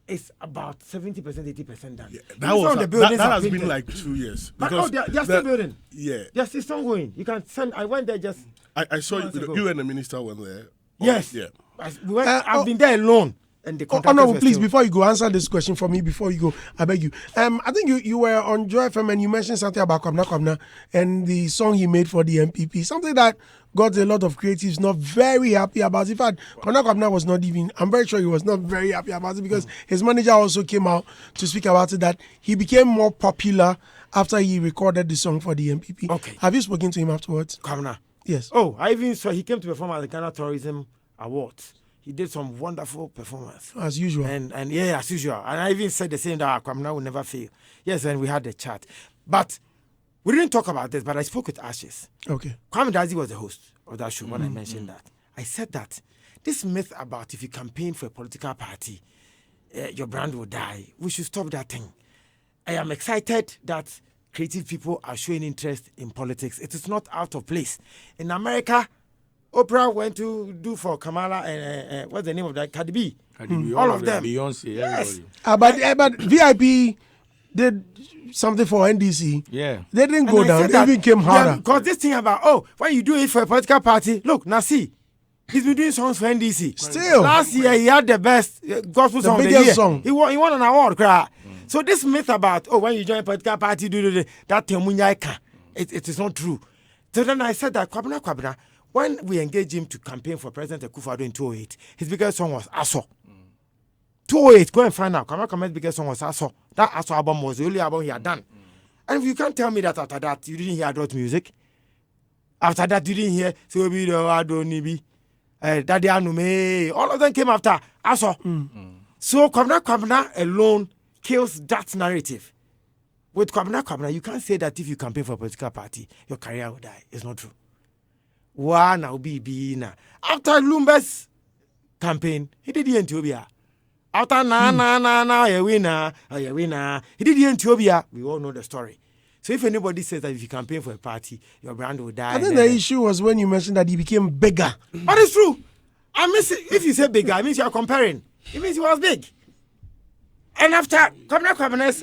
is about 70%, 80% done. Yeah, that has been like 2 years. But they're still building. Yeah. They're still ongoing. You can send, I went there just... I saw you and the minister went there. Yes. Yeah. I've been there alone. And the Honorable, please, before you go, answer this question for me before you go. I beg you. I think you were on Joy FM and you mentioned something about Kwamna and the song he made for the MPP. Something that got a lot of creatives not very happy about. In fact, Kwamna was not even, I'm very sure he was not very happy about it because his manager also came out to speak about it, that he became more popular after he recorded the song for the MPP. Okay. Have you spoken to him afterwards? Kwamna? Yes. Oh, I even saw he came to perform at the Ghana Tourism Awards. He did some wonderful performance. As usual. And yeah, as usual. And I even said the same that Kwamna will never fail. Yes, and we had the chat. But we didn't talk about this, but I spoke with Ashes. Okay. Kwame Dazi was the host of that show when I mentioned that. I said that this myth about if you campaign for a political party, your brand will die. We should stop that thing. I am excited that creative people are showing interest in politics. It is not out of place. In America, Oprah went to do for Kamala and what's the name of that? Cardi B. All of them. Beyonce, yes. But VIP did something for NDC. Yeah. They didn't go down. They even came harder. Because this thing about, when you do it for a political party, look, Nasi, he's been doing songs for NDC. Still. Last year, he had the best gospel song of the year. Song. He won an award. So this myth about, when you join a political party, that temunya, it is not true. So then I said that, Kwabena, when we engaged him to campaign for President Akufo-Addo in 2008, his biggest song was Aso. 2008, go and find out. Kwame biggest song was Aso. That Aso album was the only album he had done. And if you can't tell me that after that, you didn't hear adult music. After that, you didn't hear Sobi Adonibi, Daddy Anume. All of them came after Also, so Kwabena alone kills that narrative. With Kwabena, you can't say that if you campaign for a political party, your career will die. It's not true. Now be na. After Lumba's campaign, he did the Ethiopia. After na, you winner. He did the Ethiopia. We all know the story. So if anybody says that if you campaign for a party, your brand will die. I think the issue was when you mentioned that he became bigger. But it's true. I mean, if you say bigger, it means you are comparing. It means he was big. And after Kwabena's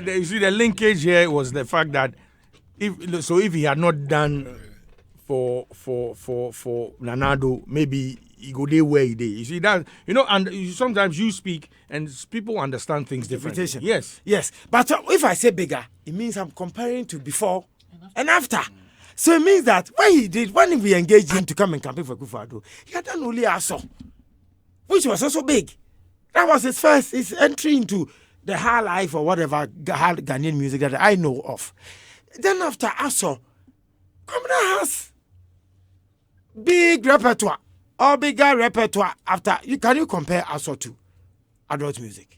you see, the linkage here was the fact that if he had not done for Nanado, maybe he go there where he did. You see that, and sometimes you speak and people understand things differently. Yes. But if I say bigger, it means I'm comparing to before and after. So it means that when we engaged him to come and campaign for Kufuor, he had done only Aso, which was also big. That was his entry into the high life or whatever Ghanaian music that I know of. Then after Aso, Kwabena has big repertoire or bigger repertoire after. Can you compare Aso to adult music?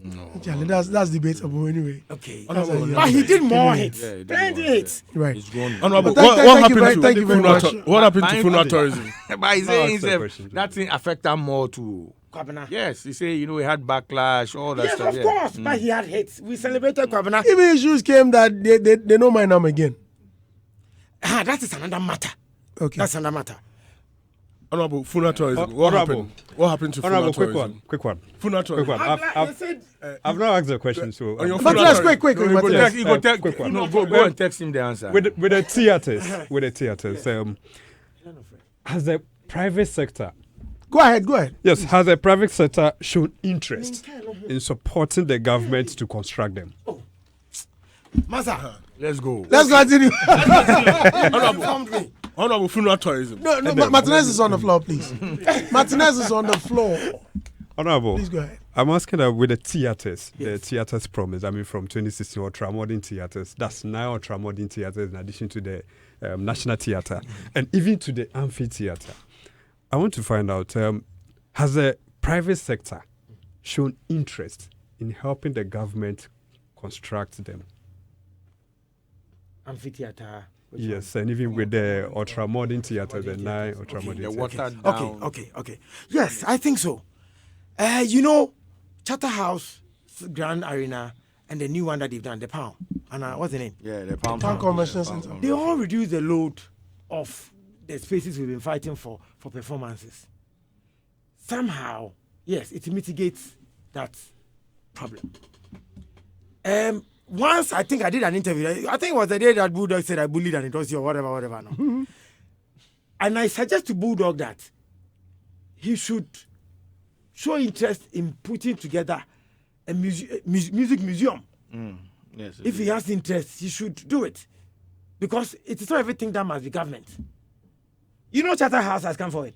No. Charlie, that's debatable anyway. Okay. But he did more hits. Yeah, he did Plenty more, hits. Right. It's gone. Honorable, Thank you very much. What happened to funeral tourism? But he's saying ask the question, that thing affect him more too. Kwabena. Yes, he say he had backlash, all that Yes, stuff. of course. But he had hits. We celebrated Kwabena. Even issues came that they know my name again. That is another matter. Okay. That's another matter. Honorable, funeral tourism. What happened? What happened to funeral tourism? Quick one. Funeral tourism. I've not asked the question, so On your But funeral let's tourism. quick. You Matthias. go quick one. go and text him the answer. with the theaters, has the private sector Go ahead. Yes, has the private sector shown interest in supporting the government to construct them? Masa, Let's go. Let's continue. Honorable, funeral tourism. No, Martinez is on the floor, please. Martinez is on the floor. Honorable, Please go ahead. I'm asking that with the theaters, the theaters promise, from 2016, ultra-modern theaters, that's now ultra-modern theaters in addition to the National Theatre and even to the amphitheatre. I want to find out, has the private sector shown interest in helping the government construct them? amphitheater. Yes, and even with the ultra-modern theatre, the 9 ultra-modern The theatre. watered down. Okay. Yes, I think so. Charterhouse, Grand Arena, and the new one that they've done, the Pound. And what's the name? Yeah, the Palm Town Convention Center. They all reduce the load of the spaces we've been fighting for performances. Somehow, yes, it mitigates that problem. Once I think I did an interview. I think it was the day that Bulldog said I bullied and it was your whatever. No. And I suggest to Bulldog that he should show interest in putting together a music museum. Yes. If he has interest, he should do it. Because it is not everything that must be government. Charterhouse has come forward.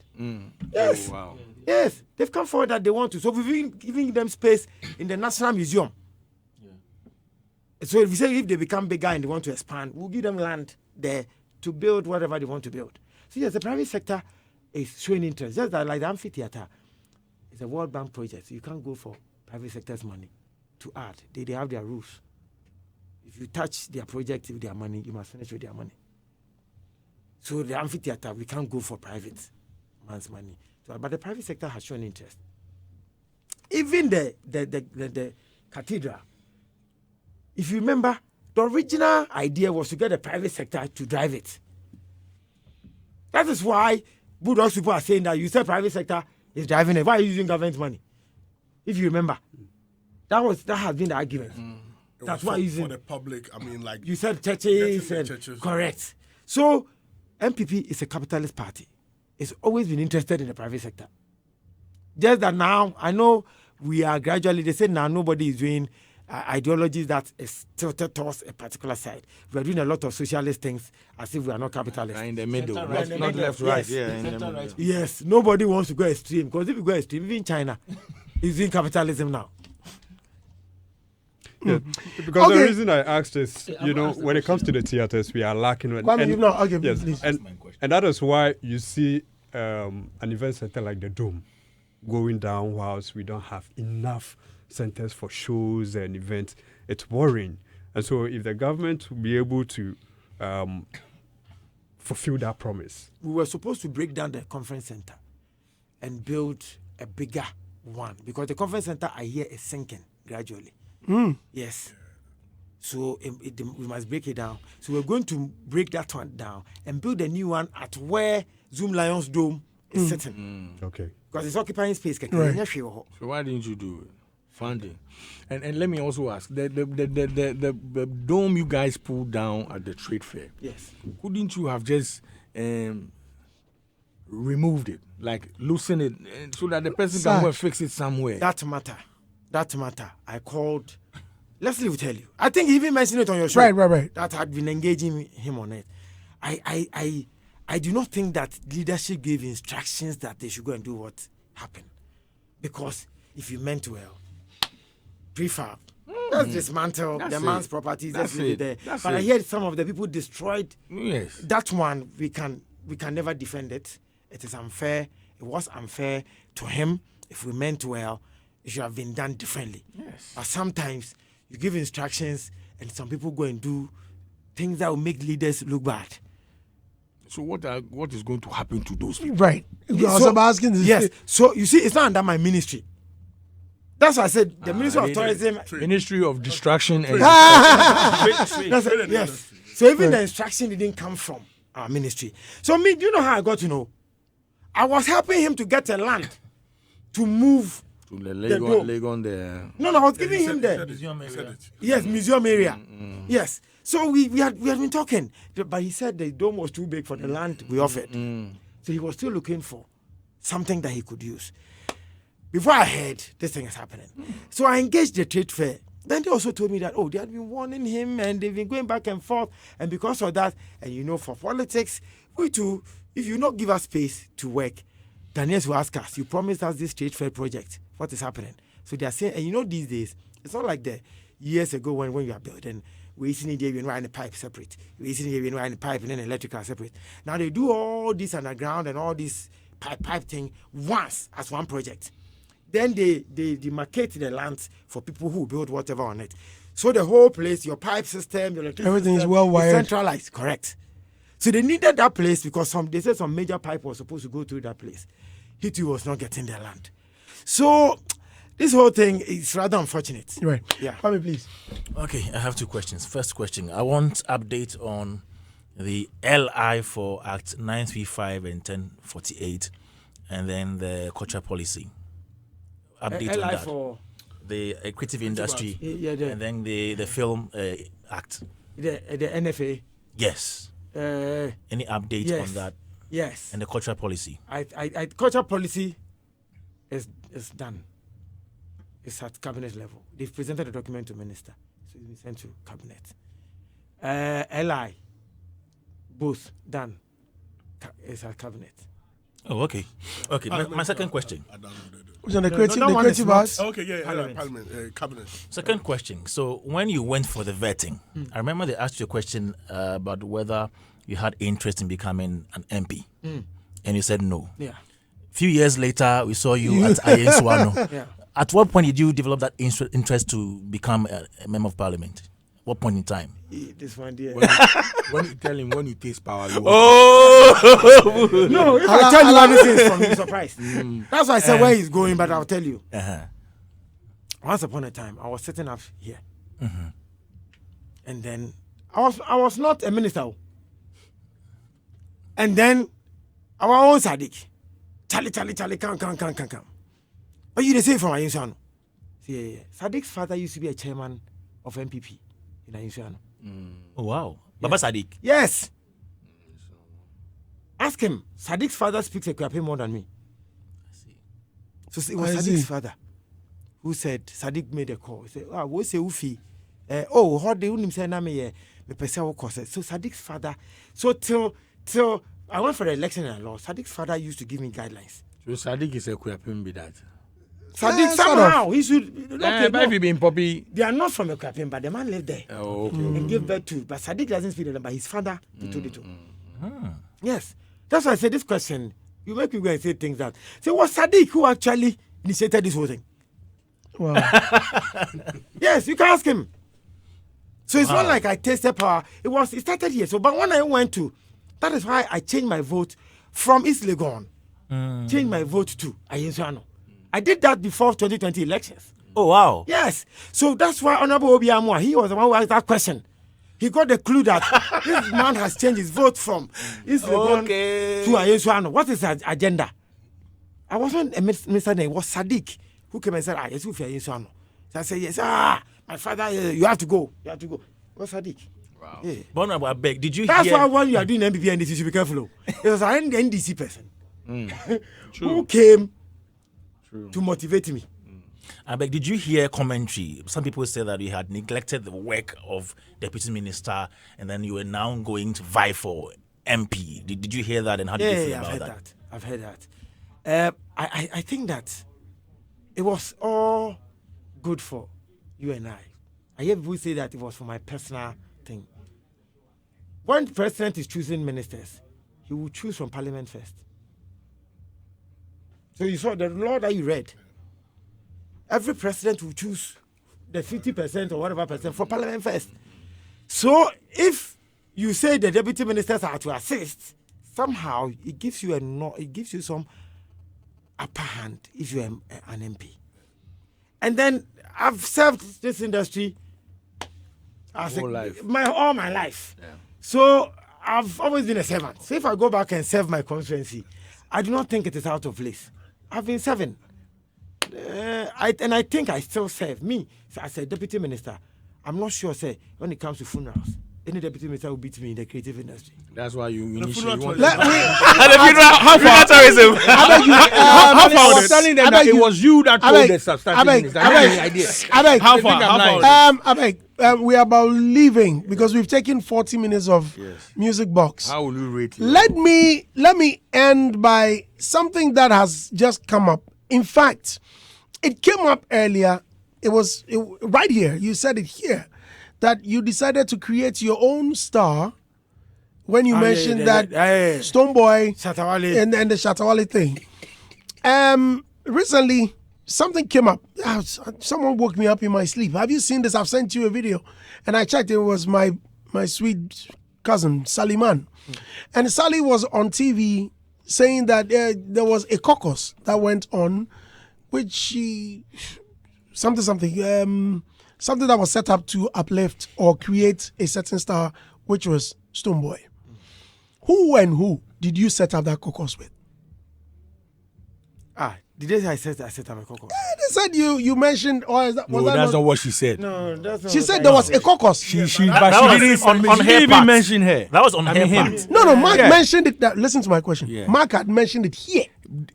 Yes. Oh, wow. Yes, they've come forward that they want to. So we've been giving them space in the National Museum. So if they become bigger and they want to expand, we'll give them land there to build whatever they want to build. So yes, the private sector is showing interest. Just like the amphitheater, it's a World Bank project. So you can't go for private sector's money to add. They have their rules. If you touch their project with their money, you must finish with their money. So the amphitheater, we can't go for private man's money. So, but the private sector has shown interest. Even the cathedral, if you remember, the original idea was to get the private sector to drive it. That is why Bulldog people are saying that you said private sector is driving it. Why are you using government money? If you remember, that has been the argument. That's why for the public. You said churches and churches. Correct. So MPP is a capitalist party. It's always been interested in the private sector. Just that now, I know we are gradually. They say now nobody is doing ideologies that is tilted towards a particular side. We are doing a lot of socialist things as if we are not capitalists. In the middle, Center, not left, right. Yes. Yeah, in the middle. Yes, nobody wants to go extreme because if you go extreme, even China is doing capitalism now. Yeah. Because the reason I asked is, when it comes to the theaters, we are lacking. Please. And that is why you see an event center like the Dome. going down whilst we don't have enough centers for shows and events. It's worrying. And so if the government will be able to fulfill that promise. We were supposed to break down the conference center and build a bigger one because the conference center I hear is sinking gradually. Yes. So we must break it down. So we're going to break that one down and build a new one at where Zoom Lions Dome is sitting. Okay. Because it's occupying space. Right. So why didn't you do it? Funding. And let me also ask, the dome you guys pulled down at the trade fair, Yes. couldn't you have just removed it, like loosen it, so that the person can go and fix it somewhere? That matter. I called. Leslie will tell you. I think he even mentioned it on your show. Right. That had been engaging him on it. I do not think that leadership gave instructions that they should go and do what happened. Because if you meant well, prefab, let's dismantle the man's properties, let's leave it there. But I heard some of the people destroyed that one. We can never defend it. It is unfair. It was unfair to him. If we meant well, it should have been done differently. Yes. But sometimes you give instructions and some people go and do things that will make leaders look bad. So what is going to happen to those people? Right. I was about asking this. Yes. So you see, it's not under my ministry. That's why I said the Ministry of Tourism. Ministry of Distraction and That's it, yes. So even the instruction didn't come from our ministry. So me, do you know how I got to know? I was helping him to get a land to move. to the dome. Legon there. No, I was giving him the museum area. Yes. So we had been talking, but he said the dome was too big for the land we offered. So he was still looking for something that he could use. Before I heard this thing is happening, so I engaged the trade fair. Then they also told me that they had been warning him and they've been going back and forth, and because of that, and for politics, we too, if you not give us space to work, Daniels will ask us, you promised us this trade fair project. What is happening? So they are saying, and these days, it's not like the years ago when you are building, we see the the pipe separate. We see the pipe and then electrical separate. Now they do all this underground and all this pipe thing once as one project. Then they demarcate the lands for people who build whatever on it. So the whole place, your pipe system, your electricity Everything system is well wired. centralized, correct. So they needed that place because they said some major pipe was supposed to go through that place. He too was not getting their land. So this whole thing is rather unfortunate. Right. Yeah. Kwame, please. Okay, I have two questions. First question, I want update on the LI for Act 935 and 1048, and then the culture policy. Update LI on that. for The creative industry, and then the film act. the NFA. Yes. Any update Yes. on that? Yes. And the cultural policy. I culture policy is done. It's at cabinet level. They've presented the document to minister, so it's been sent to cabinet. LI, both done. It's at cabinet. Oh, okay. Okay. My second question. Who's on the No, creative, that the one is creative not- arts? Okay, yeah, Parliament. cabinet. Second question. So when you went for the vetting, I remember they asked you a question about whether you had interest in becoming an MP, and you said no. Yeah. Few years later, we saw you at Ayenswano. Yeah. At what point did you develop that interest to become a member of parliament? What point in time? This one there. When you tell him when you taste power, you No, if I tell you anything from you, surprised. That's why I said where he's going, but I'll tell you. Once upon a time, I was sitting up here, and then I was not a minister, and then our own Sadiq, Charlie, come. But you say from Ayenswano. Yeah. Sadiq's father used to be a chairman of MPP in Ayenswano. Oh, wow. Baba Sadiq. Yes. Ask him. Sadiq's father speaks Okraku more than me. So it was Sadiq's father who said, Sadiq made a call. He said, what's the Ufi? How do you say, me so Sadiq's father, so till I went for the election and I lost, Sadiq's father used to give me guidelines. So Sadiq is a Kwapim be that. Sadiq somehow, he should, Maybe being Poppy. they are not from Okraku, but the man lived there. Oh, okay. And gave birth to. But Sadiq doesn't speak them, but his father, he told it to. Yes. That's why I said this question You make me go and say things that. So was Sadiq who actually initiated this whole thing? Wow. Yes, you can ask him. So it's not like I tasted power. It started here. So, but when I went to, that is why I changed my vote from East Legon. Changed my vote to Ayensuano. I did that before 2020 elections. Oh, wow. Yes. So that's why Honorable Obi Amwa, he was the one who asked that question. He got the clue that this man has changed his vote from East Legon to Ayensuano. What is his agenda? I wasn't a minister name. It was Sadiq who came and said, yes, you Ayensuano. So I said, yes, my father, you have to go. You have to go. What's Sadiq? Wow. Yeah. But I beg, did you That's hear? why when you are doing MPP and this, you should be careful. It was an NDC person who came to motivate me. I beg, did you hear commentary? Some people say that you had neglected the work of deputy minister and then you were now going to vie for MP. Did you hear that, and how did you feel about that? I've heard that. I think that it was all good for you and I. I hear people say that it was for my personal thing. When the president is choosing ministers, he will choose from parliament first. So you saw the law that you read. Every president will choose the 50% or whatever percent for parliament first. So if you say the deputy ministers are to assist, somehow it gives you some upper hand if you're an MP. And then I've served this industry all my life. Yeah. So I've always been a servant. So if I go back and serve my constituency, I do not think it is out of place. I've been serving. I think I still serve. Me, as a deputy minister, I'm not sure, say, when it comes to funerals, any deputy minister will beat me in the creative industry. That's why you initially want how far? How far? I was telling them that it was you that told the substantive minister. How far? We are about leaving because we've taken 40 minutes of music box. How will you rate it? Let me end by something that has just come up. In fact, it came up earlier. It was right here. You said it here that you decided to create your own star when you mentioned that Stonebwoy Shatawale and the Shatawale thing. Recently, something came up. Someone woke me up in my sleep. Have you seen this? I've sent you a video, and I checked. It was my sweet cousin Saliman, and Sally was on TV saying that there was a caucus that went on, which she something that was set up to uplift or create a certain star, which was Stonebwoy. Who and who did you set up that caucus with? Did they say I set up a caucus? They said you mentioned, or that's not what she said. No, that's not. She said there was a caucus. She didn't even mention her. That was on her part. No, Mark mentioned it. Listen to my question. Yeah. Mark had mentioned it here.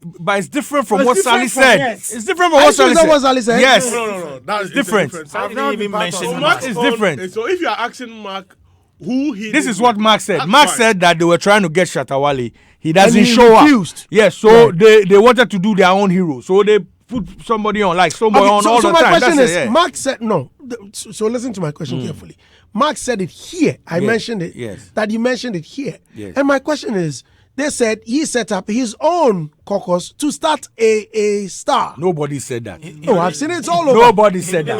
But it's different from what Sally said. Yes. It's different from what Sally said. Yes. No. That's different. I didn't even mention Mark. It's different. So if you are asking Mark who he this is what Mark said. Mark said that they were trying to get Shatawale. He doesn't and he show refused. up. Yes, so they wanted to do their own hero. So they put somebody on, like somebody on all the time. So my question is, it, Mark said no. So listen to my question carefully. Mark said it here. I mentioned it. Yes. That you mentioned it here. Yes. And my question is, they said he set up his own caucus to start a star. Nobody said that. Oh, I've seen it. It's all over. Nobody said that.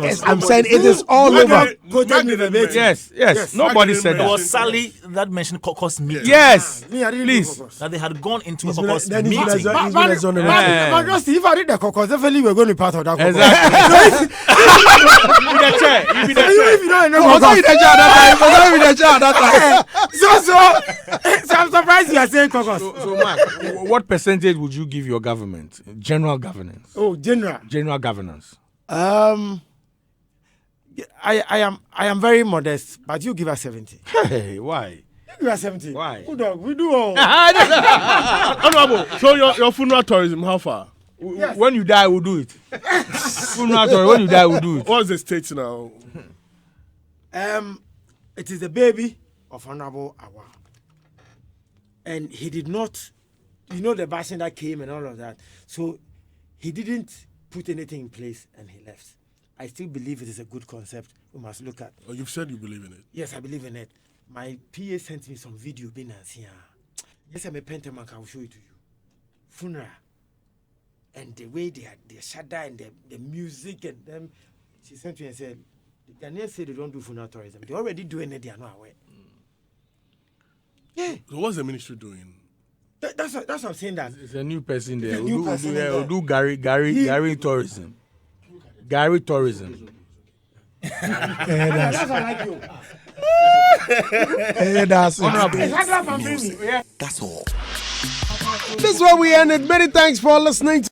Yes, I'm saying it is all over. Yes. Nobody said It that. was Sally that mentioned caucus meeting. Yes. Please. That they had gone into a He's been- caucus then he's been meeting. a- he's been a zone of- If I read the caucus, definitely we're going to be part of that caucus. Exactly. You be the chair. You be the chair. If you don't know Was I caucus, with the child that time? so I'm surprised you are saying caucus. So Mark, what percentage would you give your government? General governance. Oh, general. General governance. I am very modest, but you give us 70. Hey, why? You give us 70. Why? Good dog, we do all. Honorable, so your funeral tourism, how far? Yes. When you die, we'll do it. When you die, we'll do it. What's the state now? It is the baby of Honorable Awa. And he did not, the bashing that came and all of that. So he didn't put anything in place and he left. I still believe it is a good concept we must look at. Oh, you've said you believe in it. Yes, I believe in it. My PA sent me some video. Yes, I'm a pentamark. I will show it to you. funeral and the way they shada and the music and them. She sent me and said, the Ghanaians say they don't do funeral tourism. They're already doing it, they are not aware. Yeah. So what's the ministry doing? That's what I'm saying. That It's a new person there. It's a new person there. We'll do Gary tourism. Gary tourism. that's what I like you. That's That's all. This is where we ended. Many thanks for listening.